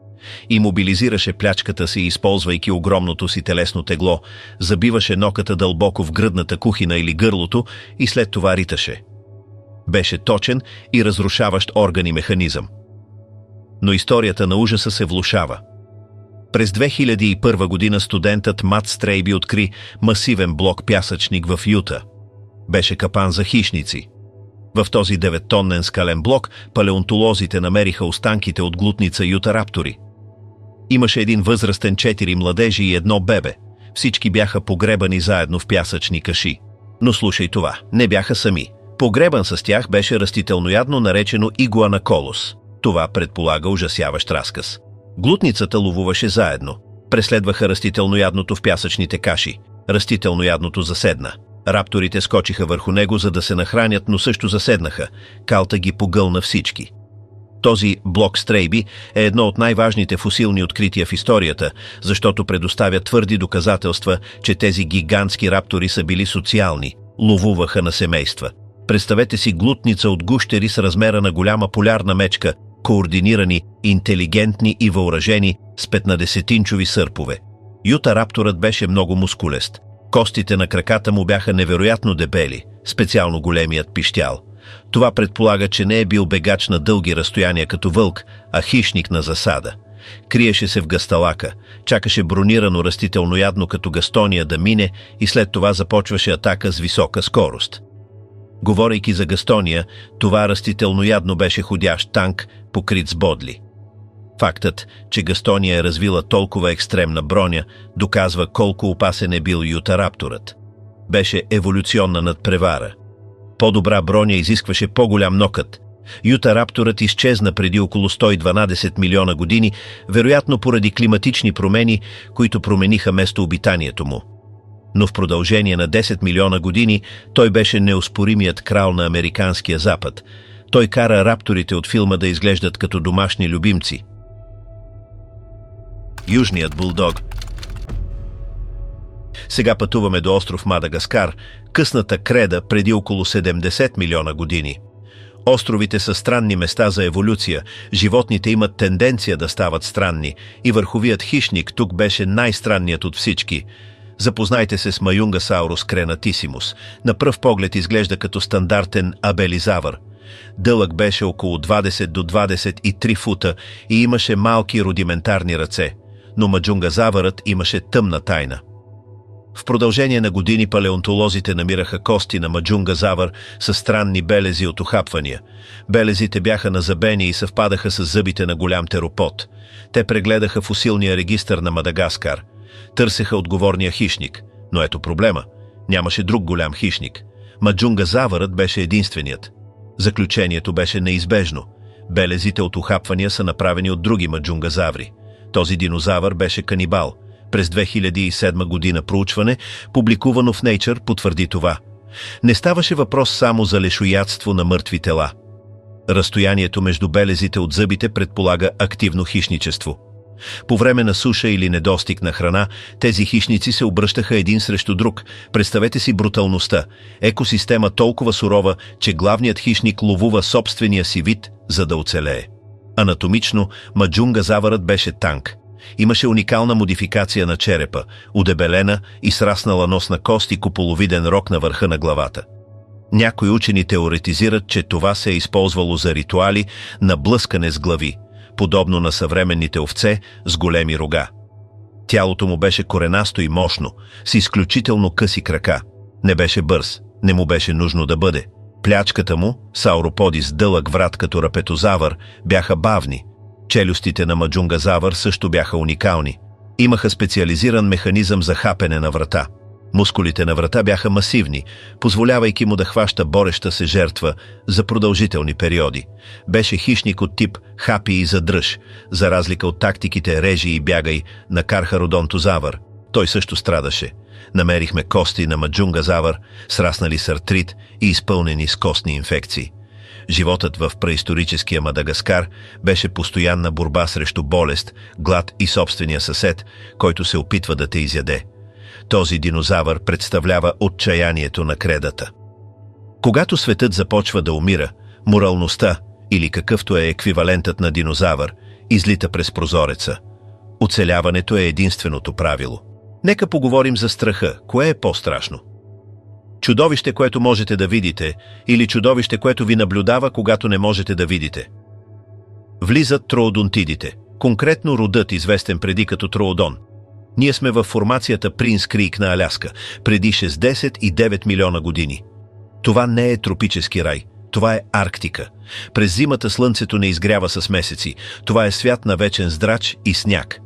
[SPEAKER 1] И мобилизираше плячката си, използвайки огромното си телесно тегло, забиваше ноката дълбоко в гръдната кухина или гърлото и след това риташе. Беше точен и разрушаващ органи механизъм. Но историята на ужаса се влошава. През 2001 година студентът Мат Стрейби откри масивен блок пясъчник в Юта. Беше капан за хищници. В този 9-тоннен скален блок палеонтолозите намериха останките от глутница Юта раптори. Имаше един възрастен 4 младежи и едно бебе. Всички бяха погребани заедно в пясъчни каши. Но слушай това, не бяха сами. Погребан с тях беше растителноядно наречено игуанаколос. Това предполага ужасяващ разказ. Глутницата ловуваше заедно. Преследваха растителноядното в пясъчните каши. Растителноядното заседна. Рапторите скочиха върху него, за да се нахранят, но също заседнаха. Калта ги погълна всички. Този блок Стрейби е едно от най-важните фосилни открития в историята, защото предоставя твърди доказателства, че тези гигантски раптори са били социални, ловуваха на семейства. Представете си глутница от гущери с размера на голяма полярна мечка, координирани, интелигентни и въоръжени с 15-инчови сърпове. Юта рапторът беше много мускулест. Костите на краката му бяха невероятно дебели, специално големият пищял. Това предполага, че не е бил бегач на дълги разстояния като вълк, а хищник на засада. Криеше се в гасталака, чакаше бронирано растителноядно като гастония да мине и след това започваше атака с висока скорост. Говорейки за гастония, това растителноядно беше ходящ танк, покрит с бодли. Фактът, че гастония е развила толкова екстремна броня, доказва колко опасен е бил Юта рапторът. Беше еволюционна надпревара. По-добра броня изискваше по-голям нокът. Юта рапторът изчезна преди около 112 милиона години, вероятно поради климатични промени, които промениха местообитанието му. Но в продължение на 10 милиона години той беше неоспоримият крал на американския запад. Той кара рапторите от филма да изглеждат като домашни любимци. Южният булдог. Сега пътуваме до остров Мадагаскар, късната креда преди около 70 милиона години. Островите са странни места за еволюция, животните имат тенденция да стават странни и върховият хищник тук беше най-странният от всички. Запознайте се с Маюнгасаурус кренатисимус. На пръв поглед изглежда като стандартен абелизавър. Дълъг беше около 20 до 23 фута и имаше малки рудиментарни ръце, но маджунгазавърът имаше тъмна тайна. В продължение на години палеонтолозите намираха кости на маджунгазавър с странни белези от ухапвания. Белезите бяха назъбени и съвпадаха с зъбите на голям теропод. Те прегледаха фосилния регистър на Мадагаскар. Търсеха отговорния хищник, но ето проблема. Нямаше друг голям хищник. Маджунгазавърът беше единственият. Заключението беше неизбежно. Белезите от ухапвания са направени от други маджунгазаври. Този динозавър беше канибал. През 2007 година проучване, публикувано в Nature, потвърди това. Не ставаше въпрос само за лешоядство на мъртви тела. Разстоянието между белезите от зъбите предполага активно хищничество. По време на суша или недостиг на храна, тези хищници се обръщаха един срещу друг. Представете си бруталността. Екосистема толкова сурова, че главният хищник ловува собствения си вид, за да оцелее. Анатомично, маджунгазавърът беше танк. Имаше уникална модификация на черепа, удебелена и сраснала носна кост и куполовиден рог на върха на главата. Някои учени теоретизират, че това се е използвало за ритуали на блъскане с глави, подобно на съвременните овце с големи рога. Тялото му беше коренасто и мощно, с изключително къси крака. Не беше бърз, не му беше нужно да бъде. Плячката му, сауроподи с дълъг врат като рапетозавър, бяха бавни. Челюстите на маджунгазавър също бяха уникални. Имаха специализиран механизъм за хапене на врата. Мускулите на врата бяха масивни, позволявайки му да хваща бореща се жертва за продължителни периоди. Беше хищник от тип хапи и задръж, за разлика от тактиките режи и бягай на кархародонтозавър. Той също страдаше. Намерихме кости на маджунгазавър, сраснали с артрит и изпълнени с костни инфекции. Животът в преисторическия Мадагаскар беше постоянна борба срещу болест, глад и собствения съсед, който се опитва да те изяде. Този динозавър представлява отчаянието на кредата. Когато светът започва да умира, моралността, или какъвто е еквивалентът на динозавър, излита през прозореца. Оцеляването е единственото правило. Нека поговорим за страха. Кое е по-страшно? Чудовище, което можете да видите, или чудовище, което ви наблюдава, когато не можете да видите? Влизат троодонтидите, конкретно родът, известен преди като троодон. Ние сме във формацията Принц Крийк на Аляска, преди 69 милиона години. Това не е тропически рай, това е Арктика. През зимата слънцето не изгрява с месеци, това е свят на вечен здрач и сняг.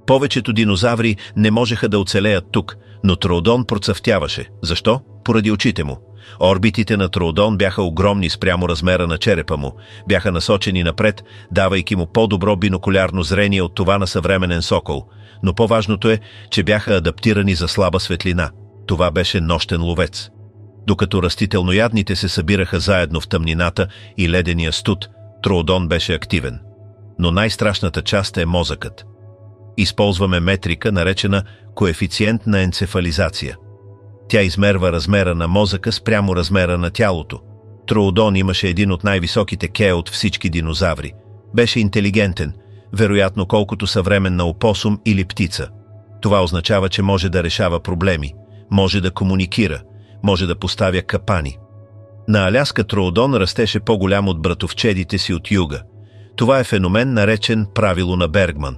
[SPEAKER 1] Повечето динозаври не можеха да оцелеят тук, но троодон процъфтяваше. Защо? Поради очите му. Орбитите на троодон бяха огромни спрямо размера на черепа му, бяха насочени напред, давайки му по-добро бинокулярно зрение от това на съвременен сокол. Но по-важното е, че бяха адаптирани за слаба светлина. Това беше нощен ловец. Докато растителноядните се събираха заедно в тъмнината и ледения студ, троодон беше активен. Но най-страшната част е мозъкът. Използваме метрика, наречена коефициент на енцефализация. Тя измерва размера на мозъка спрямо размера на тялото. Троодон имаше един от най-високите ке от всички динозаври. Беше интелигентен, вероятно колкото съвременна опосум или птица. Това означава, че може да решава проблеми, може да комуникира, може да поставя капани. На Аляска троодон растеше по-голям от братовчедите си от юга. Това е феномен, наречен правило на Бергман.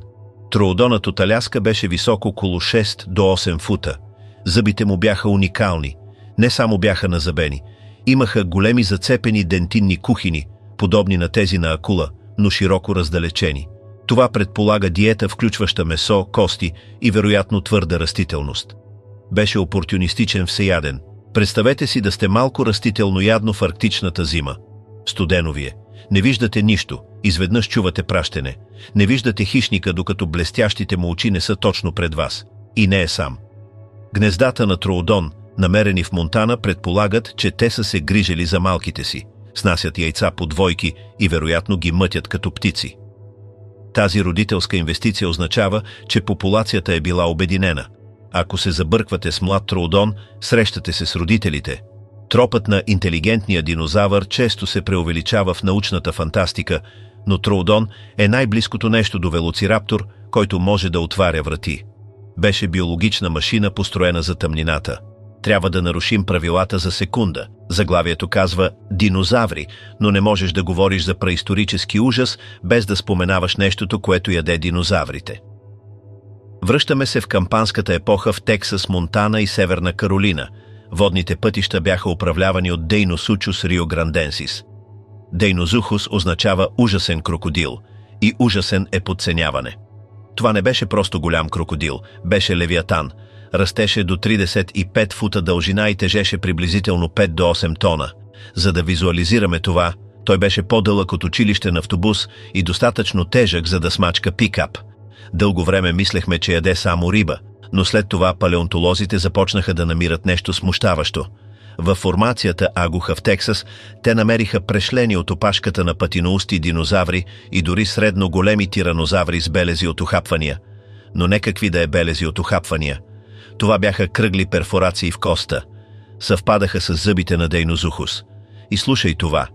[SPEAKER 1] Троодонът от Аляска беше висок около 6 до 8 фута. Зъбите му бяха уникални. Не само бяха назъбени. Имаха големи зацепени дентинни кухини, подобни на тези на акула, но широко раздалечени. Това предполага диета, включваща месо, кости и вероятно твърда растителност. Беше опортюнистичен всеяден. Представете си да сте малко растителноядно в арктичната зима. Студено ви е. Не виждате нищо, изведнъж чувате пращене. Не виждате хищника, докато блестящите му очи не са точно пред вас. И не е сам. Гнездата на троодон, намерени в Монтана, предполагат, че те са се грижили за малките си, снасят яйца по двойки и вероятно ги мътят като птици. Тази родителска инвестиция означава, че популацията е била обединена. Ако се забърквате с млад троодон, срещате се с родителите. Тропът на интелигентния динозавър често се преувеличава в научната фантастика, но троодон е най-близкото нещо до велоцираптор, който може да отваря врати. Беше биологична машина, построена за тъмнината. Трябва да нарушим правилата за секунда. Заглавието казва «Динозаври», но не можеш да говориш за преисторически ужас, без да споменаваш нещото, което яде динозаврите. Връщаме се в кампанската епоха в Тексас, Монтана и Северна Каролина. Водните пътища бяха управлявани от Дейносучус риогранденсис. Дейнозухус означава ужасен крокодил и ужасен е подценяване. Това не беше просто голям крокодил, беше левиатан. Растеше до 35 фута дължина и тежеше приблизително 5 до 8 тона. За да визуализираме това, той беше по-дълъг от училищен автобус и достатъчно тежък, за да смачка пикап. Дълго време мислехме, че яде само риба, но след това палеонтолозите започнаха да намират нещо смущаващо. Във формацията Агуха в Тексас те намериха прешлени от опашката на патиноусти динозаври и дори средно големи тиранозаври с белези от ухапвания. Но не какви да е белези от ухапвания. Това бяха кръгли перфорации в коста. Съвпадаха с зъбите на Дейнозухус. И слушай това.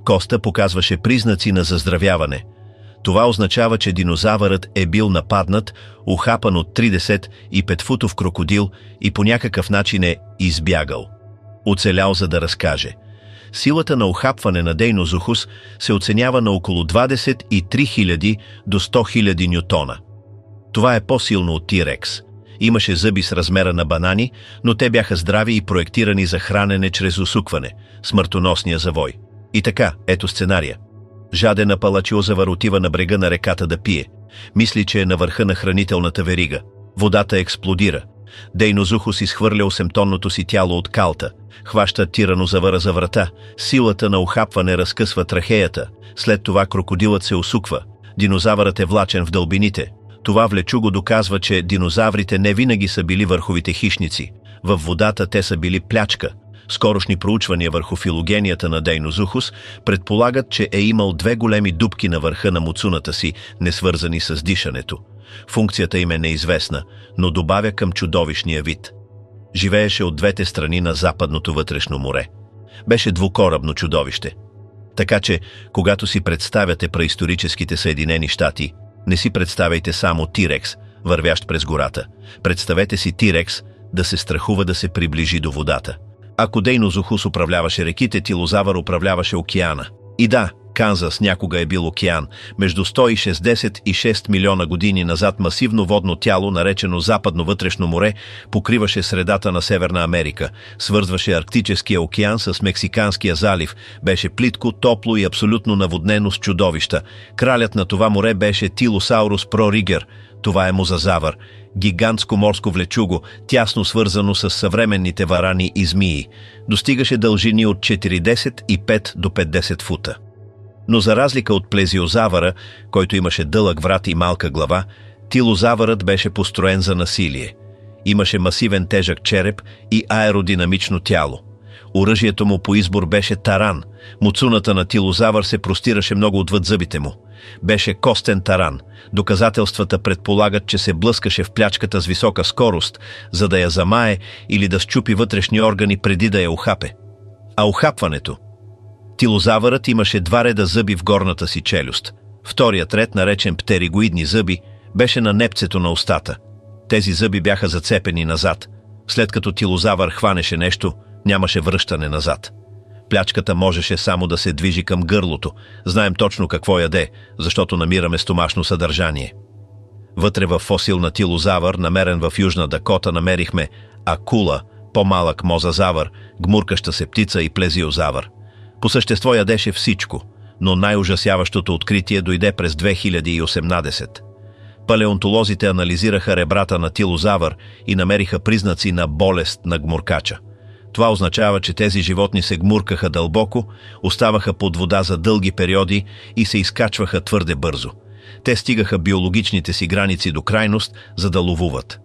[SPEAKER 1] Коста показваше признаци на заздравяване. Това означава, че динозавърът е бил нападнат, ухапан от 35-футов крокодил и по някакъв начин е избягал. Оцелял, за да разкаже. Силата на ухапване на Дейнозухус се оценява на около 23 000 до 100 000 нютона. Това е по-силно от T-Rex. Имаше зъби с размера на банани, но те бяха здрави и проектирани за хранене чрез усукване, смъртоносния завой. И така, ето сценария. Жаден апалачиозавър отива на брега на реката да пие. Мисли, че е на върха на хранителната верига. Водата експлодира. Дейнозухус изхвърля 8-тонното си тяло от калта. Хваща тиранозавъра за врата. Силата на ухапване разкъсва трахеята. След това крокодилът се усуква. Динозавърът е влачен в дълбините. Това влечуго доказва, че динозаврите не винаги са били върховите хищници. Във водата те са били плячка. Скорошни проучвания върху филогенията на Дейнозухус предполагат, че е имал 2 големи дупки на върха на муцуната си, несвързани с дишането. Функцията им е неизвестна, но добавя към чудовищния вид. Живееше от двете страни на Западното вътрешно море. Беше двукорабно чудовище. Така че, когато си представяте преисторическите Съединени щати, не си представяйте само T-Rex, вървящ през гората. Представете си T-Rex да се страхува да се приближи до водата. Ако Дейнозухус управляваше реките, Тилозавър управляваше океана. И да, Канзас някога е бил океан. Между 160 и 6 милиона години назад масивно водно тяло, наречено Западно вътрешно море, покриваше средата на Северна Америка, свързваше Арктическия океан с Мексиканския залив, беше плитко, топло и абсолютно наводнено с чудовища. Кралят на това море беше Тилосаурус проригер. Това е мозазавър, гигантско морско влечуго, тясно свързано с съвременните варани и змии. Достигаше дължини от 45 до 50 фута. Но за разлика от плезиозавъра, който имаше дълъг врат и малка глава, тилозавърът беше построен за насилие. Имаше масивен тежък череп и аеродинамично тяло. Оръжието му по избор беше таран. Муцуната на тилозавър се простираше много отвъд зъбите му. Беше костен таран. Доказателствата предполагат, че се блъскаше в плячката с висока скорост, за да я замае или да счупи вътрешни органи преди да я ухапе. А ухапването? Тилозавърът имаше 2 реда зъби в горната си челюст. Вторият ред, наречен птеригоидни зъби, беше на непцето на устата. Тези зъби бяха зацепени назад. След като тилозавър хванеше нещо, нямаше връщане назад. Плячката можеше само да се движи към гърлото. Знаем точно какво яде, защото намираме стомашно съдържание. Вътре във фосил на тилозавър, намерен в Южна Дакота, намерихме акула, по-малък мозазавър, гмуркаща се птица и плезиозавър. По същество ядеше всичко, но най-ужасяващото откритие дойде през 2018. Палеонтолозите анализираха ребрата на тилозавър и намериха признаци на болест на гмуркача. Това означава, че тези животни се гмуркаха дълбоко, оставаха под вода за дълги периоди и се изкачваха твърде бързо. Те стигаха биологичните си граници до крайност, за да ловуват.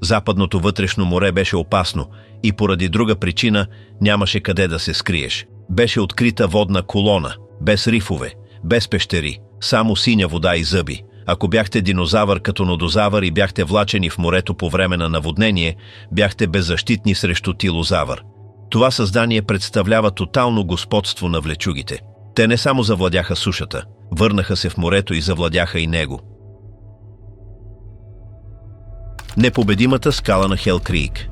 [SPEAKER 1] Западното вътрешно море беше опасно и поради друга причина нямаше къде да се скриеш. Беше открита водна колона, без рифове, без пещери, само синя вода и зъби. Ако бяхте динозавър като нодозавър и бяхте влачени в морето по време на наводнение, бяхте беззащитни срещу тилозавър. Това създание представлява тотално господство на влечугите. Те не само завладяха сушата, върнаха се в морето и завладяха и него. Непобедимата скала на Хел Крик.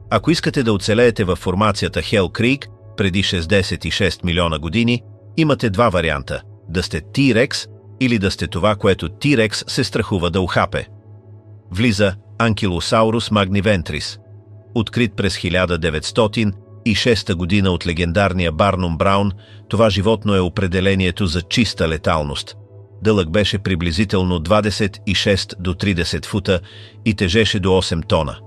[SPEAKER 1] Ако искате да оцелеете във формацията Хел Крик преди 66 милиона години, имате два варианта – да сте T-Rex или да сте това, което T-Rex се страхува да ухапе. Влиза Ankylosaurus magniventris, открит през 1906 година от легендарния Барнум Браун. Това животно е определението за чиста леталност. Дълъг беше приблизително 26 до 30 фута и тежеше до 8 тона.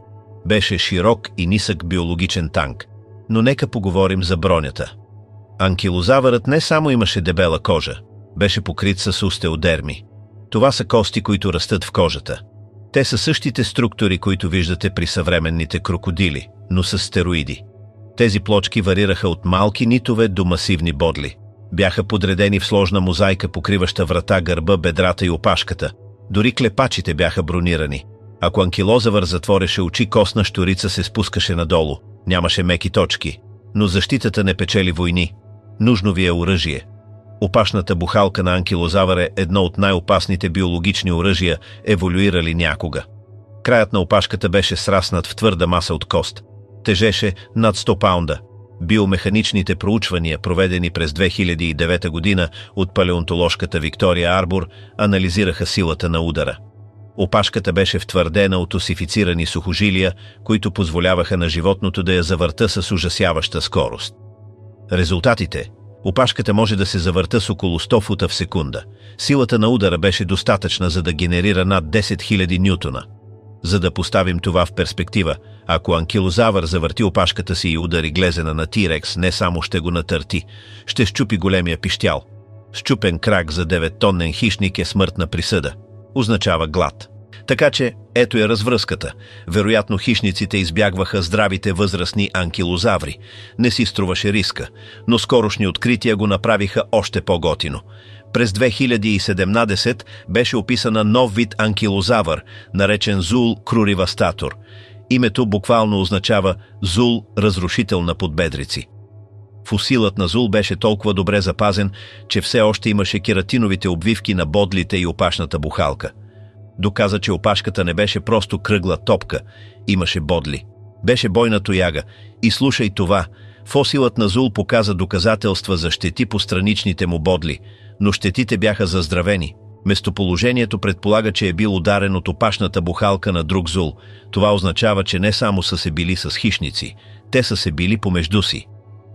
[SPEAKER 1] Беше широк и нисък биологичен танк. Но нека поговорим за бронята. Анкилозавърът не само имаше дебела кожа, беше покрит с остеодерми. Това са кости, които растат в кожата. Те са същите структури, които виждате при съвременните крокодили, но с стероиди. Тези плочки варираха от малки нитове до масивни бодли. Бяха подредени в сложна мозайка, покриваща врата, гърба, бедрата и опашката. Дори клепачите бяха бронирани. Ако анкилозавър затвореше очи, костна щурица се спускаше надолу. Нямаше меки точки. Но защитата не печели войни. Нужно ви е оръжие. Опашната бухалка на анкилозавър е едно от най-опасните биологични оръжия, еволюирали някога. Краят на опашката беше сраснат в твърда маса от кост. Тежеше над 100 паунда. Биомеханичните проучвания, проведени през 2009 година от палеонтоложката Виктория Арбор, анализираха силата на удара. Опашката беше втвърдена от осифицирани сухожилия, които позволяваха на животното да я завърта с ужасяваща скорост. Резултатите: опашката може да се завърта с около 100 фута в секунда. Силата на удара беше достатъчна, за да генерира над 10 000 нютона. За да поставим това в перспектива, ако анкилозавър завърти опашката си и удари глезена на T-Rex, не само ще го натърти, ще счупи големия пищял. Счупен крак за 9-тонен хищник е смъртна присъда. Означава глад. Така че, ето е развръзката. Вероятно хищниците избягваха здравите възрастни анкилозаври. Не си струваше риска, но скорошни открития го направиха още по-готино. През 2017 беше описана нов вид анкилозавър, наречен Зул круривастатор. Името буквално означава Зул разрушител на подбедрици. Фосилът на Зул беше толкова добре запазен, че все още имаше кератиновите обвивки на бодлите и опашната бухалка. Доказа, че опашката не беше просто кръгла топка, имаше бодли. Беше бойна тояга. И слушай това, фосилът на Зул показа доказателства за щети по страничните му бодли, но щетите бяха заздравени. Местоположението предполага, че е бил ударен от опашната бухалка на друг Зул. Това означава, че не само са се били с хищници, те са се били помежду си.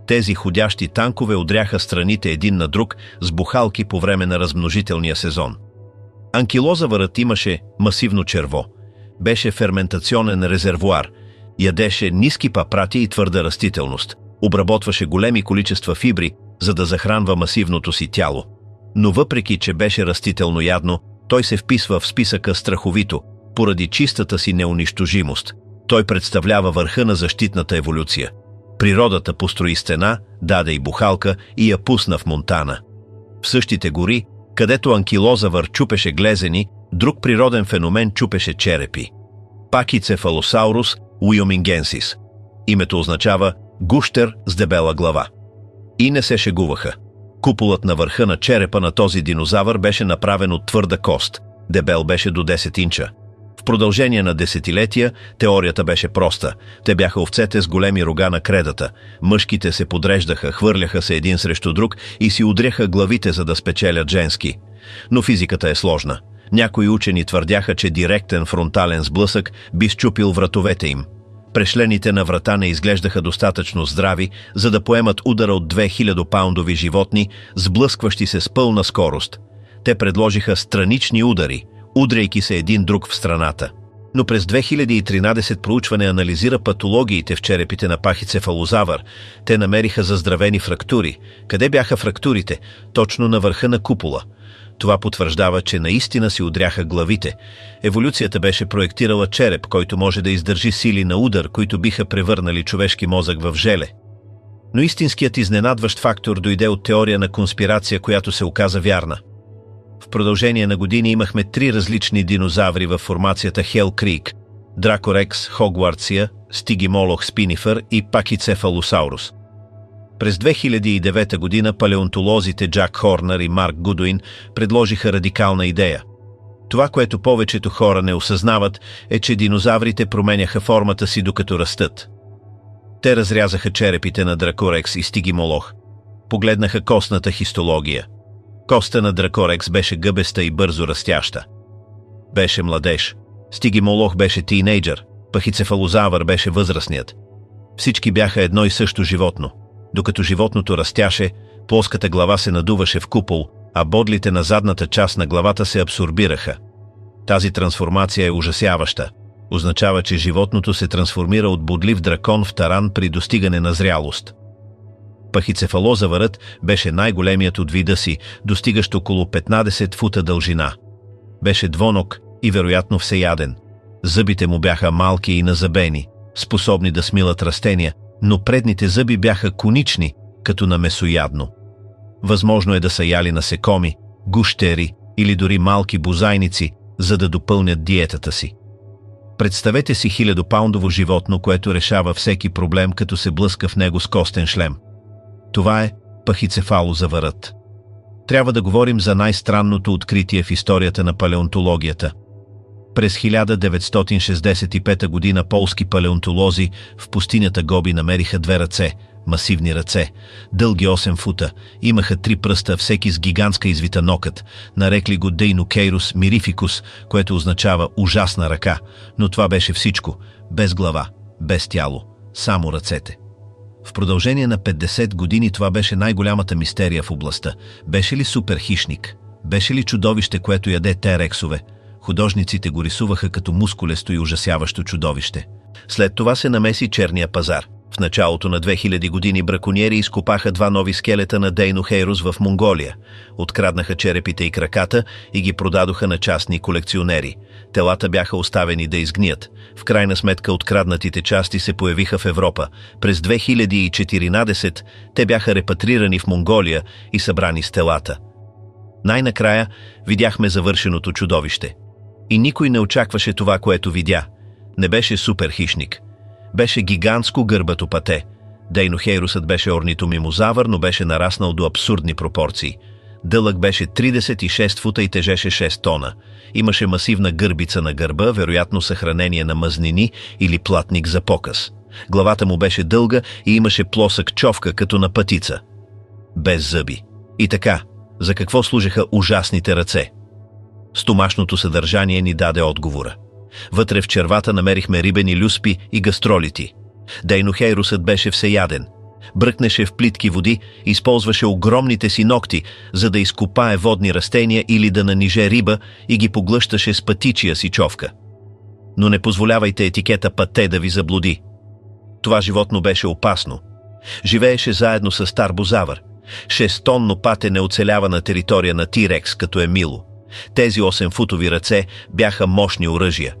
[SPEAKER 1] Тези ходящи танкове удряха страните един на друг с бухалки по време на размножителния сезон. Анкилозавърът имаше масивно черво. Беше ферментационен резервоар. Ядеше ниски папрати и твърда растителност. Обработваше големи количества фибри, за да захранва масивното си тяло. Но въпреки, че беше растителноядно, той се вписва в списъка страховито, поради чистата си неунищожимост. Той представлява върха на защитната еволюция. Природата построи стена, даде и бухалка и я пусна в Монтана. В същите гори, където анкилозавър чупеше глезени, друг природен феномен чупеше черепи. Пакицефалосаурус уйомингенсис. Името означава гущер с дебела глава. И не се шегуваха. Куполът на върха на черепа на този динозавър беше направен от твърда кост. Дебел беше до 10 инча. В продължение на десетилетия теорията беше проста. Те бяха овцете с големи рога на кредата. Мъжките се подреждаха, хвърляха се един срещу друг и си удряха главите, за да спечелят женски. Но физиката е сложна. Някои учени твърдяха, че директен фронтален сблъсък би счупил вратовете им. Прешлените на врата не изглеждаха достатъчно здрави, за да поемат удара от 2000-паундови животни, сблъскващи се с пълна скорост. Те предложиха странични удари, удряйки се един друг в страната. Но през 2013 проучване анализира патологиите в черепите на пахицефалозавър. Те намериха заздравени фрактури. Къде бяха фрактурите? Точно на върха на купола. Това потвърждава, че наистина си удряха главите. Еволюцията беше проектирала череп, който може да издържи сили на удар, които биха превърнали човешки мозък в желе. Но истинският изненадващ фактор дойде от теория на конспирация, която се оказа вярна. В продължение на години имахме 3 различни динозаври във формацията Хел Крик – Дракорекс хогвартсия, Стигимолох спинифер и Пахицефалосаурус. През 2009 година палеонтолозите Джак Хорнер и Марк Гудуин предложиха радикална идея. Това, което повечето хора не осъзнават, е, че динозаврите променяха формата си докато растат. Те разрязаха черепите на Дракорекс и Стигимолох. Погледнаха костната хистология. Коста на Дракорекс беше гъбеста и бързо растяща. Беше младеж. Стигимолох беше тийнейджър. Пахицефалозавър беше възрастният. Всички бяха едно и също животно. Докато животното растяше, плоската глава се надуваше в купол, а бодлите на задната част на главата се абсорбираха. Тази трансформация е ужасяваща. Означава, че животното се трансформира от бодлив дракон в таран при достигане на зрялост. Пахицефалозавърът беше най-големият от вида си, достигащ около 15 фута дължина. Беше двоног и вероятно всеяден. Зъбите му бяха малки и назъбени, способни да смилат растения, но предните зъби бяха конични, като на месоядно. Възможно е да са яли насекоми, гущери или дори малки бозайници, за да допълнят диетата си. Представете си 1000-паундово животно, което решава всеки проблем, като се блъска в него с костен шлем. Това е пахицефалозавърът. Трябва да говорим за най-странното откритие в историята на палеонтологията. През 1965 година полски палеонтолози в пустинята Гоби намериха 2 ръце, масивни ръце, дълги 8 фута, имаха 3 пръста, всеки с гигантска извита нокът, нарекли го Дейнокейрус мирификус, което означава ужасна ръка, но това беше всичко, без глава, без тяло, само ръцете. В продължение на 50 години това беше най-голямата мистерия в областта. Беше ли суперхищник? Беше ли чудовище, което яде терексове? Художниците го рисуваха като мускулесто и ужасяващо чудовище. След това се намеси черния пазар. В началото на 2000 години бракониери изкопаха 2 нови скелета на Дейнохейрус в Монголия. Откраднаха черепите и краката и ги продадоха на частни колекционери. Телата бяха оставени да изгният. В крайна сметка откраднатите части се появиха в Европа. През 2014 те бяха репатрирани в Монголия и събрани с телата. Най-накрая видяхме завършеното чудовище. И никой не очакваше това, което видя. Не беше суперхищник. Беше гигантско гърбато пате. Дейнохейрусът беше орнитомимозавър, но беше нараснал до абсурдни пропорции. Дълъг беше 36 фута и тежеше 6 тона. Имаше масивна гърбица на гърба, вероятно съхранение на мазнини или платник за показ. Главата му беше дълга и имаше плосък човка като на пътица. Без зъби. И така, за какво служеха ужасните ръце? Стомашното съдържание ни даде отговора. Вътре в червата намерихме рибени люспи и гастролити. Дейнохейрусът беше всеяден. Бръкнеше в плитки води, използваше огромните си ногти, за да изкопае водни растения или да наниже риба и ги поглъщаше с пътичия си човка. Но не позволявайте етикета пате да ви заблуди. Това животно беше опасно. Живееше заедно с тарбозавър. 6-тонно пате не оцелява на територия на Тирекс, като е мило. Тези 8-футови ръце бяха мощни оръжия.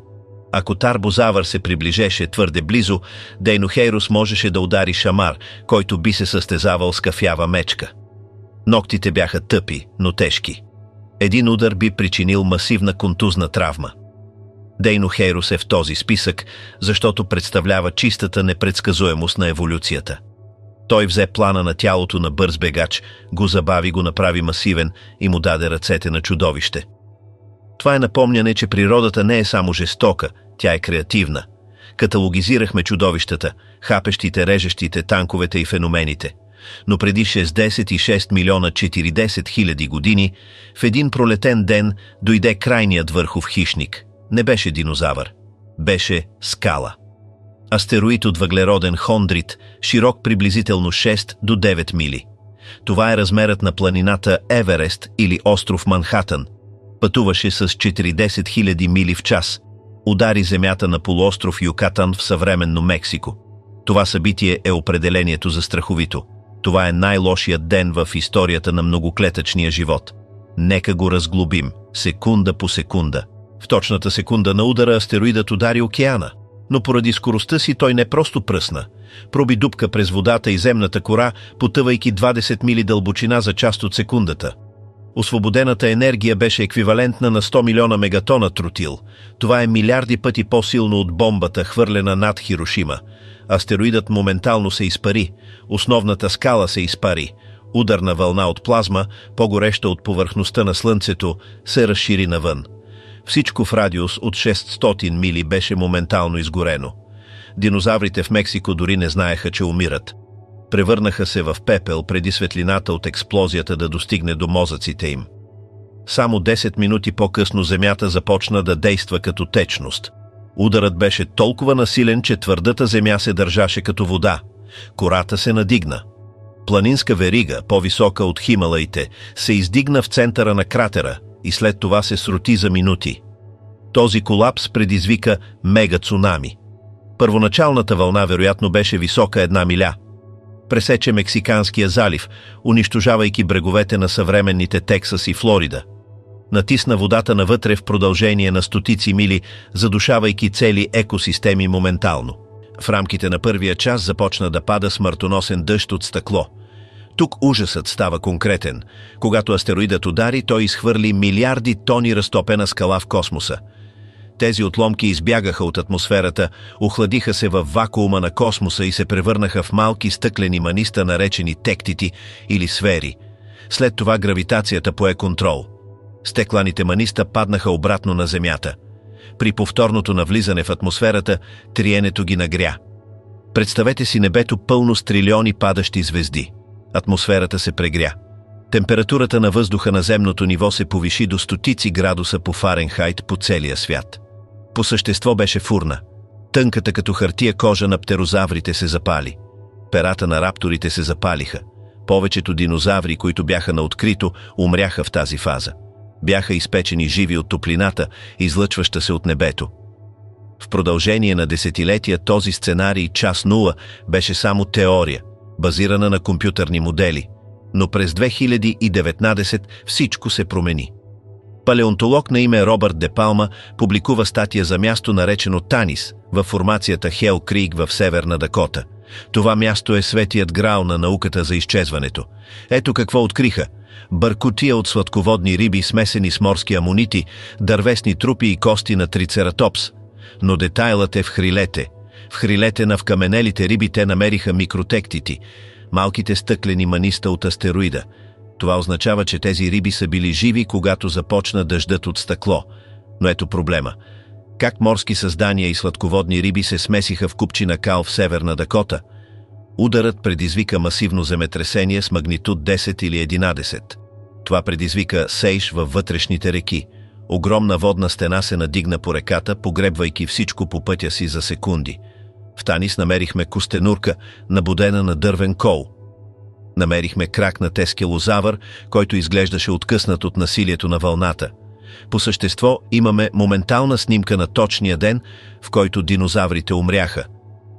[SPEAKER 1] Ако тарбозавър се приближеше твърде близо, Дейнохейрус можеше да удари шамар, който би се състезавал с кафява мечка. Ногтите бяха тъпи, но тежки. Един удар би причинил масивна контузна травма. Дейнохейрус е в този списък, защото представлява чистата непредсказуемост на еволюцията. Той взе плана на тялото на бърз бегач, го забави, го направи масивен и му даде ръцете на чудовище. Това е напомняне, че природата не е само жестока, тя е креативна. Каталогизирахме чудовищата, хапещите, режещите, танковете и феномените. Но преди 66 милиона 40 хиляди години, в един пролетен ден дойде крайният върхов хищник. Не беше динозавър, беше скала. Астероид от въглероден хондрит, широк приблизително 6 до 9 мили. Това е размерът на планината Еверест или остров Манхатън. Пътуваше с 40 000 мили в час. Удари земята на полуостров Юкатан в съвременно Мексико. Това събитие е определението за страховито. Това е най-лошият ден в историята на многоклетъчния живот. Нека го разглобим, секунда по секунда. В точната секунда на удара астероидът удари океана, но поради скоростта си той не просто пръсна. Проби дупка през водата и земната кора, потъвайки 20 мили дълбочина за част от секундата. Освободената енергия беше еквивалентна на 100 милиона мегатона тротил. Това е милиарди пъти по-силно от бомбата, хвърлена над Хирошима. Астероидът моментално се изпари, основната скала се изпари. Ударна вълна от плазма, по-гореща от повърхността на Слънцето, се разшири навън. Всичко в радиус от 600 мили беше моментално изгорено. Динозаврите в Мексико дори не знаеха, че умират. Превърнаха се в пепел преди светлината от експлозията да достигне до мозъците им. Само 10 минути по-късно Земята започна да действа като течност. Ударът беше толкова насилен, че твърдата земя се държаше като вода. Кората се надигна. Планинска верига, по-висока от Хималаите, се издигна в центъра на кратера и след това се срути за минути. Този колапс предизвика мега-цунами. Първоначалната вълна вероятно беше висока 1 миля. Пресече Мексиканския залив, унищожавайки бреговете на съвременните Тексас и Флорида. Натисна водата навътре в продължение на стотици мили, задушавайки цели екосистеми моментално. В рамките на първия час започна да пада смъртоносен дъжд от стъкло. Тук ужасът става конкретен. Когато астероидът удари, той изхвърли милиарди тони разтопена скала в космоса. Тези отломки избягаха от атмосферата, охладиха се във вакуума на космоса и се превърнаха в малки стъклени маниста, наречени тектити или сфери. След това гравитацията пое контрол. Стекланите маниста паднаха обратно на Земята. При повторното навлизане в атмосферата, триенето ги нагря. Представете си небето пълно с трилиони падащи звезди. Атмосферата се прегря. Температурата на въздуха на земното ниво се повиши до стотици градуса по Фаренхайт по целия свят. По същество беше фурна. Тънката като хартия кожа на птерозаврите се запали. Перата на рапторите се запалиха. Повечето динозаври, които бяха на открито, умряха в тази фаза. Бяха изпечени живи от топлината, излъчваща се от небето. В продължение на десетилетия този сценарий час 0 беше само теория, базирана на компютърни модели. Но през 2019 всичко се промени. Палеонтолог на име Робърт Де Палма публикува статия за място, наречено Танис, във формацията Хел Крик в Северна Дакота. Това място е светият граал на науката за изчезването. Ето какво откриха. Бъркотия от сладководни риби, смесени с морски амонити, дървесни трупи и кости на трицератопс. Но детайлът е в хрилете. В хрилете на вкаменелите риби те намериха микротектити, малките стъклени маниста от астероида. Това означава, че тези риби са били живи, когато започна дъждът от стъкло. Но ето проблема. Как морски създания и сладководни риби се смесиха в купчина кал в Северна Дакота? Ударът предизвика масивно земетресение с магнитуд 10 или 11. Това предизвика сейш във вътрешните реки. Огромна водна стена се надигна по реката, погребвайки всичко по пътя си за секунди. В Танис намерихме костенурка, набудена на дървен кол. Намерихме крак на тескелозавър, който изглеждаше откъснат от насилието на вълната. По същество имаме моментална снимка на точния ден, в който динозаврите умряха.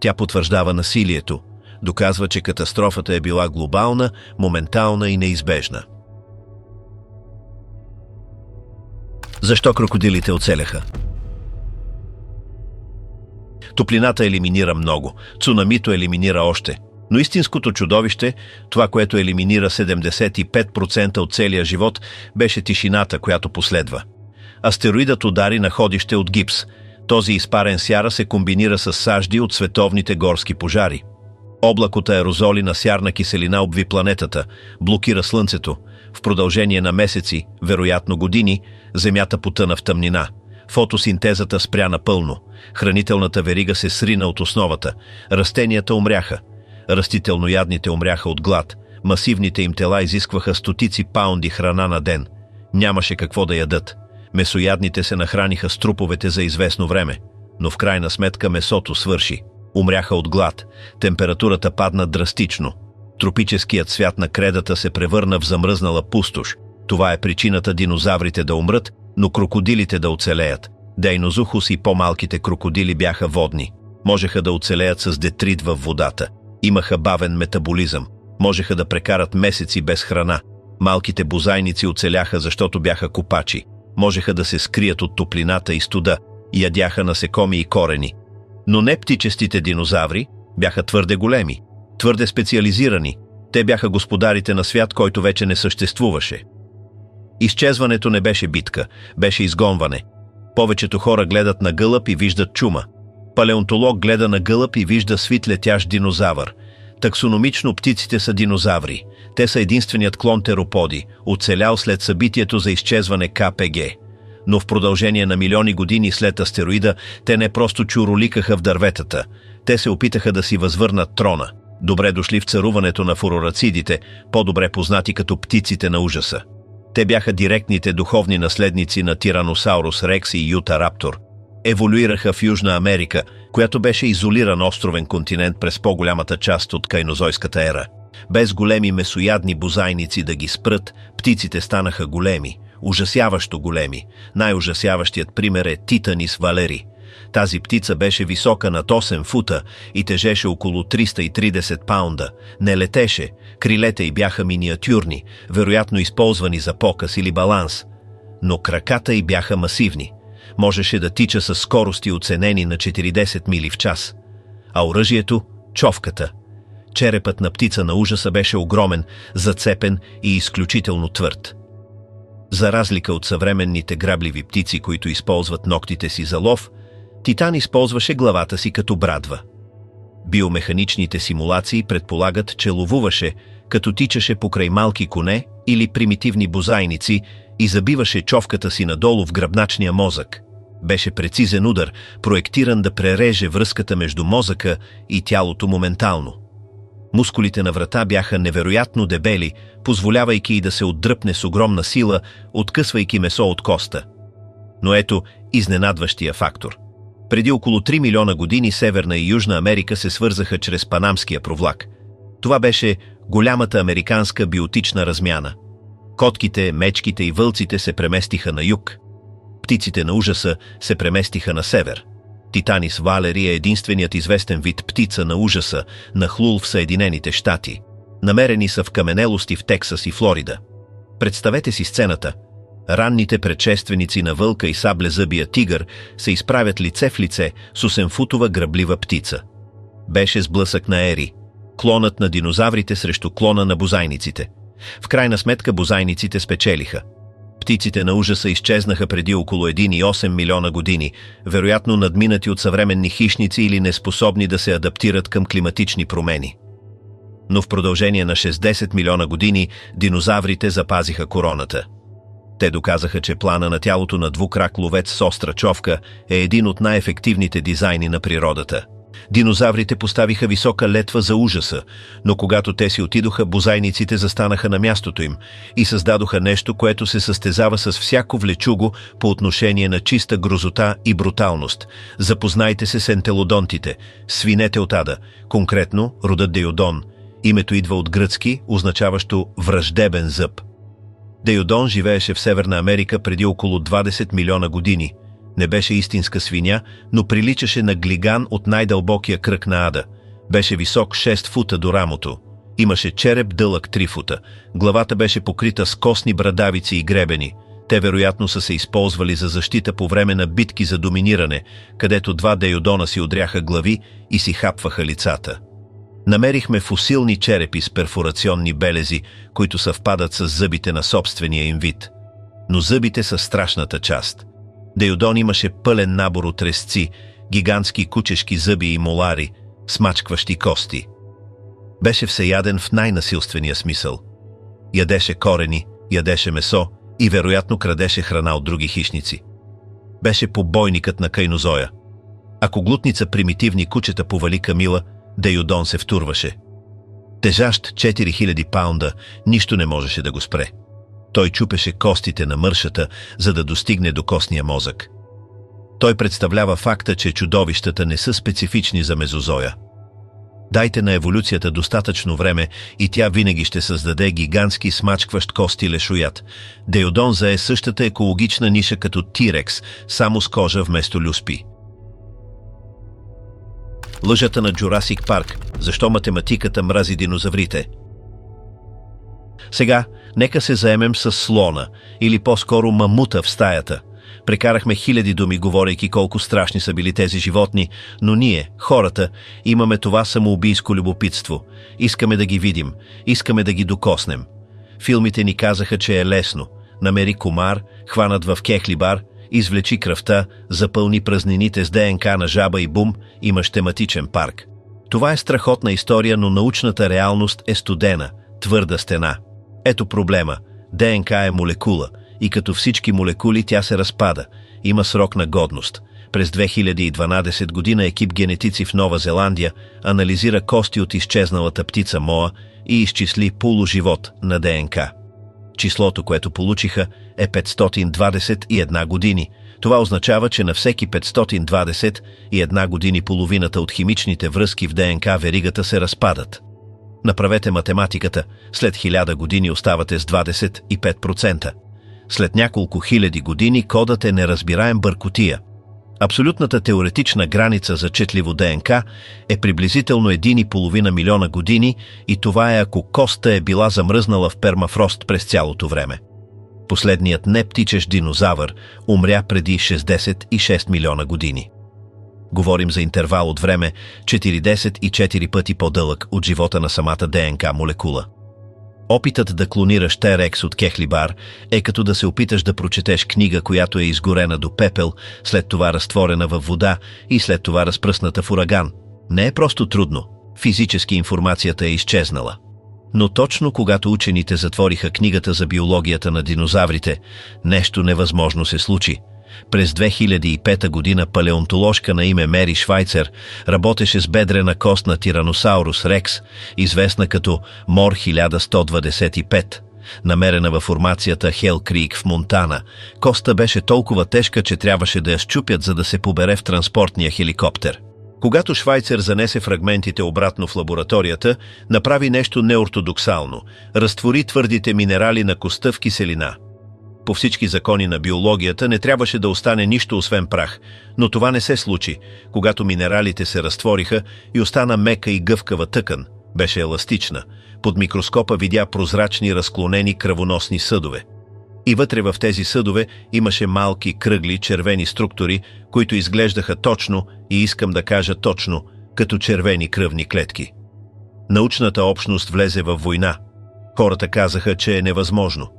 [SPEAKER 1] Тя потвърждава насилието. Доказва, че катастрофата е била глобална, моментална и неизбежна. Защо крокодилите оцеляха? Топлината елиминира много, цунамито елиминира още. Но истинското чудовище, това, което елиминира 75% от целия живот, беше тишината, която последва. Астероидът удари находище от гипс. Този изпарен сяра се комбинира с сажди от световните горски пожари. Облак от аерозоли на сярна киселина обви планетата, блокира Слънцето. В продължение на месеци, вероятно години, Земята потъна в тъмнина. Фотосинтезата спря напълно. Хранителната верига се срина от основата. Растенията умряха. Растителноядните умряха от глад. Масивните им тела изискваха стотици паунди храна на ден. Нямаше какво да ядат. Месоядните се нахраниха с труповете за известно време. Но в крайна сметка месото свърши. Умряха от глад. Температурата падна драстично. Тропическият свят на кредата се превърна в замръзнала пустош. Това е причината динозаврите да умрат, но крокодилите да оцелеят. Дейнозухус и по-малките крокодили бяха водни. Можеха да оцелеят с детрит във водата. Имаха бавен метаболизъм. Можеха да прекарат месеци без храна. Малките бозайници оцеляха, защото бяха копачи. Можеха да се скрият от топлината и студа, ядяха насекоми и корени. Но не птичестите динозаври бяха твърде големи, твърде специализирани. Те бяха господарите на свят, който вече не съществуваше. Изчезването не беше битка, беше изгонване. Повечето хора гледат на гълъб и виждат чума. Палеонтолог гледа на гълъб и вижда свит летящ динозавър. Таксономично птиците са динозаври. Те са единственият клон тероподи, оцелял след събитието за изчезване КПГ. Но в продължение на милиони години след астероида, те не просто чуроликаха в дърветата. Те се опитаха да си възвърнат трона. Добре дошли в царуването на фурорацидите, по-добре познати като птиците на ужаса. Те бяха директните духовни наследници на Тираносаурус рекс и Юта раптор. Еволюираха в Южна Америка, която беше изолиран островен континент през по-голямата част от кайнозойската ера. Без големи месоядни бозайници да ги спрат, птиците станаха големи, ужасяващо големи. Най-ужасяващият пример е Титанис валери. Тази птица беше висока над 8 фута и тежеше около 330 паунда. Не летеше, крилете й бяха миниатюрни, вероятно използвани за показ или баланс. Но краката й бяха масивни. Можеше да тича с скорости оценени на 40 мили в час. А оръжието – човката. Черепът на птица на ужаса беше огромен, зацепен и изключително твърд. За разлика от съвременните грабливи птици, които използват ногтите си за лов, Титан използваше главата си като брадва. Биомеханичните симулации предполагат, че ловуваше, като тичаше покрай малки коне или примитивни бозайници и забиваше човката си надолу в гръбначния мозък. Беше прецизен удар, проектиран да пререже връзката между мозъка и тялото моментално. Мускулите на врата бяха невероятно дебели, позволявайки й да се отдръпне с огромна сила, откъсвайки месо от коста. Но ето изненадващия фактор. Преди около 3 милиона години Северна и Южна Америка се свързаха чрез Панамския провлак. Това беше голямата американска биотична размяна. Котките, мечките и вълците се преместиха на юг. Птиците на ужаса се преместиха на север. Титанис валери е единственият известен вид птица на ужаса, нахлул в Съединените щати. Намерени са в каменелости в Тексас и Флорида. Представете си сцената. Ранните предшественици на вълка и саблезъбия тигър се изправят лице в лице с 8-футова гръблива птица. Беше сблъсък на ери. Клонът на динозаврите срещу клона на бозайниците. В крайна сметка бозайниците спечелиха. Птиците на ужаса изчезнаха преди около 1,8 милиона години, вероятно надминати от съвременни хищници или неспособни да се адаптират към климатични промени. Но в продължение на 60 милиона години динозаврите запазиха короната. Те доказаха, че плана на тялото на двукрак ловец с остра човка е един от най-ефективните дизайни на природата. Динозаврите поставиха висока летва за ужаса, но когато те си отидоха, бозайниците застанаха на мястото им и създадоха нещо, което се състезава с всяко влечуго по отношение на чиста грозота и бруталност. Запознайте се с ентелодонтите, свинете от ада, конкретно родът Дейодон. Името идва от гръцки, означаващо враждебен зъб. Дейодон живееше в Северна Америка преди около 20 милиона години. Не беше истинска свиня, но приличаше на глиган от най-дълбокия кръг на ада. Беше висок 6 фута до рамото. Имаше череп дълъг 3 фута. Главата беше покрита с костни брадавици и гребени. Те вероятно са се използвали за защита по време на битки за доминиране, където два дейодона си удряха глави и си хапваха лицата. Намерихме фосилни черепи с перфорационни белези, които съвпадат с зъбите на собствения им вид. Но зъбите са страшната част. Дейодон имаше пълен набор от резци, гигантски кучешки зъби и молари, смачкващи кости. Беше всеяден в най-насилствения смисъл. Ядеше корени, ядеше месо и вероятно крадеше храна от други хищници. Беше побойникът на кайнозоя. Ако глутница примитивни кучета повали Камила, Дейодон се втурваше. Тежащ 4000 паунда, нищо не можеше да го спре. Той чупеше костите на мършата, за да достигне до костния мозък. Той представлява факта, че чудовищата не са специфични за мезозоя. Дайте на еволюцията достатъчно време и тя винаги ще създаде гигантски смачкващ кости лешоят. Дейодон зае същата екологична ниша като Тирекс, само с кожа вместо люспи. Лъжата на Джурасик Парк. Защо математиката мрази динозаврите? Сега, нека се заемем с слона, или по-скоро мамута в стаята. Прекарахме хиляди думи, говорейки колко страшни са били тези животни, но ние, хората, имаме това самоубийско любопитство. Искаме да ги видим, искаме да ги докоснем. Филмите ни казаха, че е лесно. Намери комар, хванат в кехлибар, извлечи кръвта, запълни празнините с ДНК на жаба и бум, имаш тематичен парк. Това е страхотна история, но научната реалност е студена, твърда стена. Ето проблема. ДНК е молекула и като всички молекули тя се разпада. Има срок на годност. През 2012 година екип генетици в Нова Зеландия анализира кости от изчезналата птица Моа и изчисли полуживот на ДНК. Числото, което получиха, е 521 години. Това означава, че на всеки 521 години половината от химичните връзки в ДНК веригата се разпадат. Направете математиката, след 1000 години оставате с 25%. След няколко хиляди години кодът е неразбираем бъркотия. Абсолютната теоретична граница за четливо ДНК е приблизително 1,5 милиона години и това е ако костта е била замръзнала в пермафрост през цялото време. Последният нептичещ динозавър умря преди 66 милиона години. Говорим за интервал от време 44 пъти по-дълъг от живота на самата ДНК молекула. Опитът да клонираш Т-рекс от кехлибар е като да се опиташ да прочетеш книга, която е изгорена до пепел, след това разтворена във вода и след това разпръсната в ураган. Не е просто трудно. Физически информацията е изчезнала. Но точно когато учените затвориха книгата за биологията на динозаврите, нещо невъзможно се случи. През 2005 година палеонтоложка на име Мери Швайцер работеше с бедрена кост на Тираносаурус рекс, известна като Мор 1125, намерена във формацията Хел Крик в Монтана. Костта беше толкова тежка, че трябваше да я счупят, за да се побере в транспортния хеликоптер. Когато Швайцер занесе фрагментите обратно в лабораторията, направи нещо неортодоксално – разтвори твърдите минерали на костта в киселина. По всички закони на биологията не трябваше да остане нищо освен прах, но това не се случи, когато минералите се разтвориха и остана мека и гъвкава тъкан, беше еластична. Под микроскопа видя прозрачни разклонени кръвоносни съдове. И вътре в тези съдове имаше малки, кръгли, червени структури, които изглеждаха точно, и искам да кажа точно, като червени кръвни клетки. Научната общност влезе във война. Хората казаха, че е невъзможно.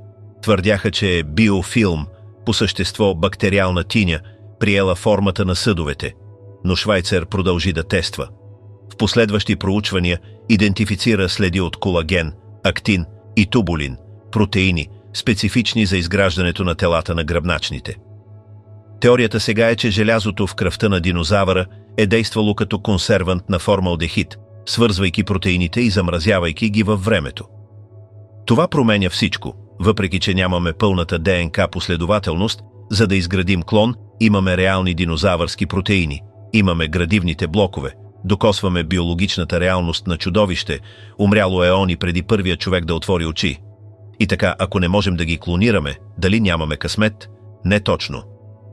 [SPEAKER 1] Твърдяха, че е биофилм, по същество бактериална тиня, приела формата на съдовете. Но Швайцер продължи да тества. В последващи проучвания идентифицира следи от колаген, актин и тубулин, протеини, специфични за изграждането на телата на гръбначните. Теорията сега е, че желязото в кръвта на динозавъра е действало като консервант на формалдехид, свързвайки протеините и замразявайки ги във времето. Това променя всичко. Въпреки че нямаме пълната ДНК последователност, за да изградим клон, имаме реални динозавърски протеини, имаме градивните блокове, докосваме биологичната реалност на чудовище, умряло еони преди първия човек да отвори очи. И така, ако не можем да ги клонираме, дали нямаме късмет? Не точно.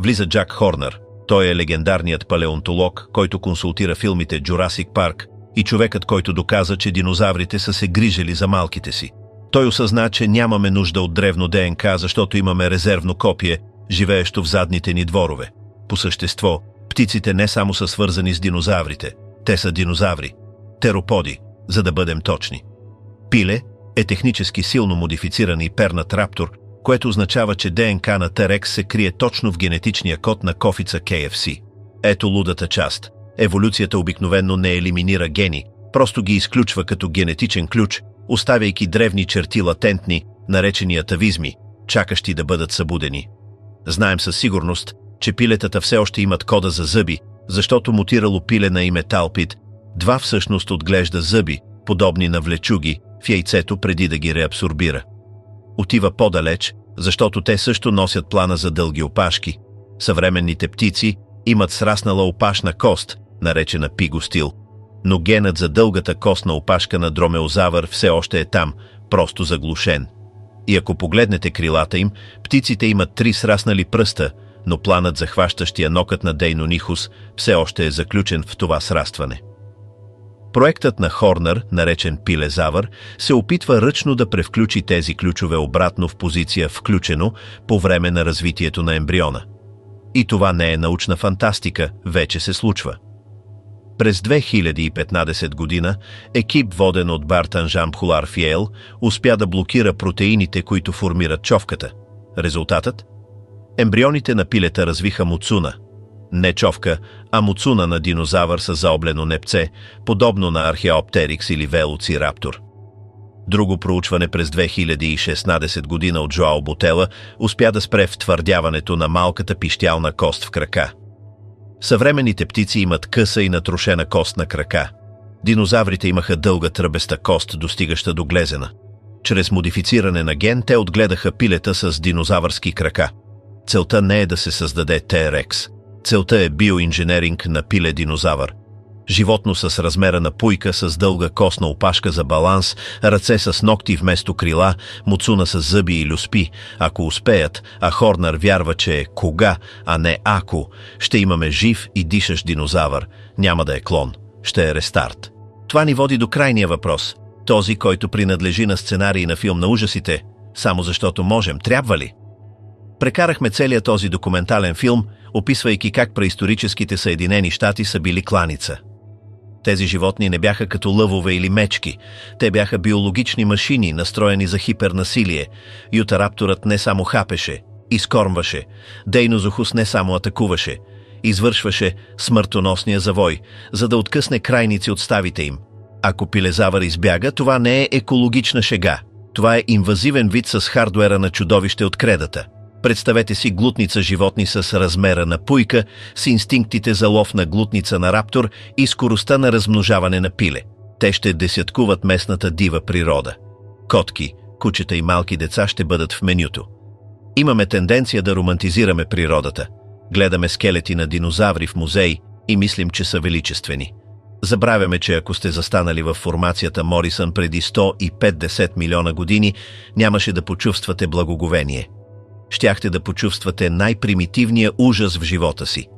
[SPEAKER 1] Влиза Джак Хорнер. Той е легендарният палеонтолог, който консултира филмите Jurassic Park и човекът, който доказа, че динозаврите са се грижили за малките си. Той осъзна, че нямаме нужда от древно ДНК, защото имаме резервно копие, живеещо в задните ни дворове. По същество, птиците не само са свързани с динозаврите, те са динозаври, тероподи, за да бъдем точни. Пиле е технически силно модифициран и пернат раптор, което означава, че ДНК на Т-рекс се крие точно в генетичния код на кофица KFC. Ето лудата част. Еволюцията обикновенно не елиминира гени, просто ги изключва като генетичен ключ, оставяйки древни черти латентни, наречени атавизми, чакащи да бъдат събудени. Знаем със сигурност, че пилетата все още имат кода за зъби, защото мутирало пиле на име Талпит, 2 всъщност отглежда зъби, подобни на влечуги, в яйцето преди да ги реабсорбира. Отива по-далеч, защото те също носят плана за дълги опашки. Съвременните птици имат сраснала опашна кост, наречена пигостил. Но генът за дългата костна опашка на дромеозавър все още е там, просто заглушен. И ако погледнете крилата им, птиците имат 3 сраснали пръста, но планът за хващащия нокът на Дейнонихус все още е заключен в това срастване. Проектът на Хорнер, наречен пилезавър, се опитва ръчно да превключи тези ключове обратно в позиция включено по време на развитието на ембриона. И това не е научна фантастика, вече се случва. През 2015 година екип, воден от Бартан Жан-Пхулар в Йейл, успя да блокира протеините, които формират човката. Резултатът? Ембрионите на пилета развиха муцуна. Не човка, а муцуна на динозавър с заоблено непце, подобно на Археоптерикс или Велоцираптор. Друго проучване през 2016 година от Жоао Ботела успя да спре втвърдяването на малката пищялна кост в крака. Съвременните птици имат къса и натрошена кост на крака. Динозаврите имаха дълга тръбеста кост, достигаща до глезена. Чрез модифициране на ген те отгледаха пилета с динозавърски крака. Целта не е да се създаде T-Rex. Целта е биоинженеринг на пиле-динозавър. Животно с размера на пуйка, с дълга костна опашка за баланс, ръце с ногти вместо крила, муцуна с зъби и люспи. Ако успеят, а Хорнер вярва, че е кога, а не ако, ще имаме жив и дишащ динозавър. Няма да е клон, ще е рестарт. Това ни води до крайния въпрос. Този, който принадлежи на сценарий на филм на ужасите, само защото можем, трябва ли? Прекарахме целият този документален филм, описвайки как преисторическите Съединени щати са били кланица. Тези животни не бяха като лъвове или мечки. Те бяха биологични машини, настроени за хипернасилие. Ютарапторът не само хапеше, изкормваше. Дейнозохус не само атакуваше, извършваше смъртоносния завой, за да откъсне крайници от ставите им. Ако пилезавър избяга, това не е екологична шега. Това е инвазивен вид с хардуера на чудовище от кредата. Представете си глутница животни с размера на пуйка, с инстинктите за лов на глутница на раптор и скоростта на размножаване на пиле. Те ще десяткуват местната дива природа. Котки, кучета и малки деца ще бъдат в менюто. Имаме тенденция да романтизираме природата. Гледаме скелети на динозаври в музеи и мислим, че са величествени. Забравяме, че ако сте застанали в формацията Морисън преди 150 милиона години, нямаше да почувствате благоговение. Щяхте да почувствате най-примитивния ужас в живота си.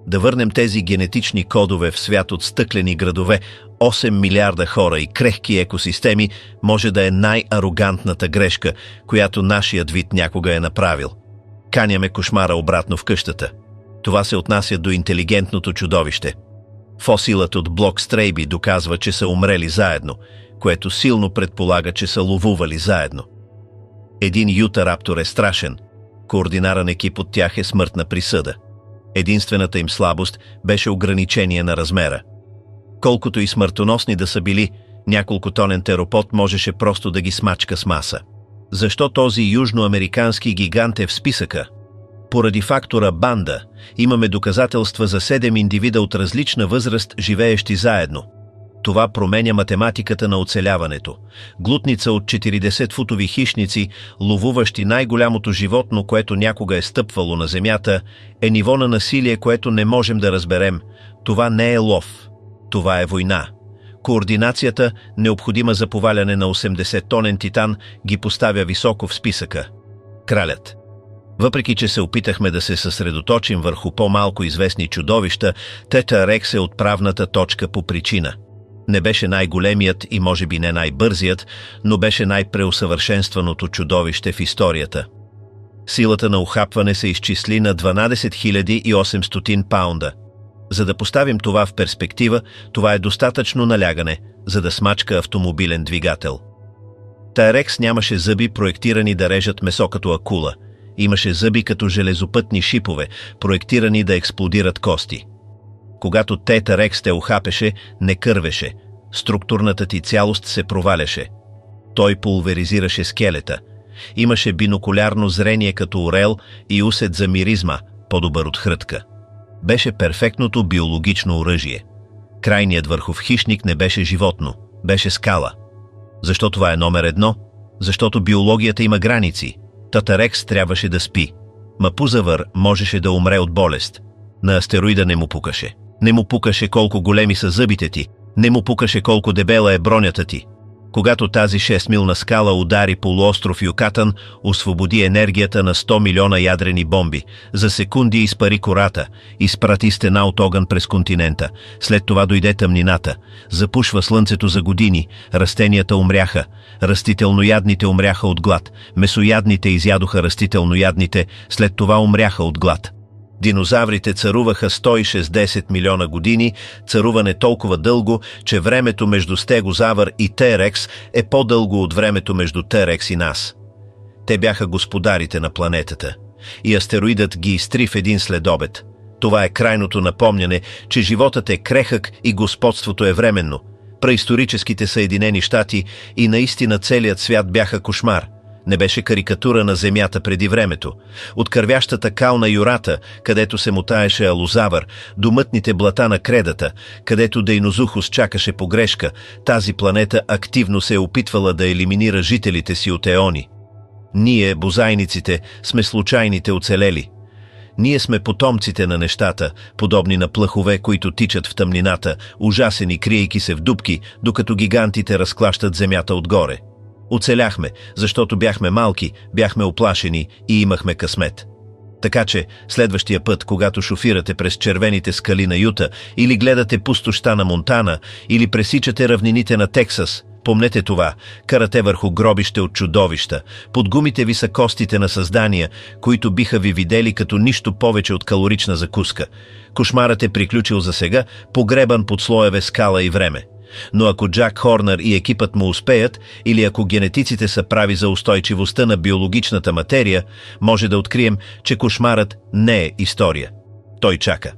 [SPEAKER 1] Да върнем тези генетични кодове в свят от стъклени градове, 8 милиарда хора и крехки екосистеми може да е най-арогантната грешка, която нашият вид някога е направил. Каняме кошмара обратно в къщата. Това се отнася до интелигентното чудовище. Фосилът от блок Стрейби доказва, че са умрели заедно, което силно предполага, че са ловували заедно. Един ютараптор е страшен. Координарен екип от тях е смъртна присъда. Единствената им слабост беше ограничение на размера. Колкото и смъртоносни да са били, няколкотонен теропод можеше просто да ги смачка с маса. Защо този южноамерикански гигант е в списъка? Поради фактора банда имаме доказателства за 7 индивида от различна възраст, живеещи заедно. Това променя математиката на оцеляването. Глутница от 40-футови хищници, ловуващи най-голямото животно, което някога е стъпвало на земята, е ниво на насилие, което не можем да разберем. Това не е лов. Това е война. Координацията, необходима за поваляне на 80-тонен титан, ги поставя високо в списъка. Кралят. Въпреки че се опитахме да се съсредоточим върху по-малко известни чудовища, T-Rex е отправната точка по причина. Не беше най-големият и може би не най-бързият, но беше най-преусъвършенстваното чудовище в историята. Силата на ухапване се изчисли на 12 800 паунда. За да поставим това в перспектива, това е достатъчно налягане, за да смачка автомобилен двигател. T-Rex нямаше зъби, проектирани да режат месо като акула. Имаше зъби като железопътни шипове, проектирани да експлодират кости. Когато T-Rex те ухапеше, не кървеше. Структурната ти цялост се проваляше. Той пулверизираше скелета. Имаше бинокулярно зрение като орел и усет за миризма, по-добър от хрътка. Беше перфектното биологично оръжие. Крайният върхов хищник не беше животно, беше скала. Защо това е номер едно? Защото биологията има граници. T-Rex трябваше да спи. Мапузавър можеше да умре от болест. На астероида не му пукаше. Не му пукаше колко големи са зъбите ти. Не му пукаше колко дебела е бронята ти. Когато тази 6-милна скала удари полуостров Юкатан, освободи енергията на 100 милиона ядрени бомби. За секунди изпари кората, изпрати стена от огън през континента. След това дойде тъмнината. Запушва слънцето за години. Растенията умряха. Растителноядните умряха от глад. Месоядните изядоха растителноядните, след това умряха от глад. Динозаврите царуваха 160 милиона години, царуване толкова дълго, че времето между стегозавър и Терекс е по-дълго от времето между Терекс и нас. Те бяха господарите на планетата. И астероидът ги изтри в един следобед. Това е крайното напомняне, че животът е крехък и господството е временно. Преисторическите Съединени щати и наистина целият свят бяха кошмар. Не беше карикатура на Земята преди времето. От кървящата кал на Юрата, където се мотаеше алозавър, до мътните блата на Кредата, където Дейнозухус чакаше погрешка, тази планета активно се е опитвала да елиминира жителите си от еони. Ние, бозайниците, сме случайните оцелели. Ние сме потомците на нещата, подобни на плъхове, които тичат в тъмнината, ужасени, криейки се в дупки, докато гигантите разклащат земята отгоре. Оцеляхме, защото бяхме малки, бяхме оплашени и имахме късмет. Така че, следващия път, когато шофирате през червените скали на Юта, или гледате пустощта на Монтана, или пресичате равнините на Тексас, помнете това, карате върху гробище от чудовища, под гумите ви са костите на създания, които биха ви видели като нищо повече от калорична закуска. Кошмарът е приключил за сега, погребан под слоеве скала и време. Но ако Джак Хорнер и екипът му успеят, или ако генетиците са прави за устойчивостта на биологичната материя, може да открием, че кошмарът не е история. Той чака.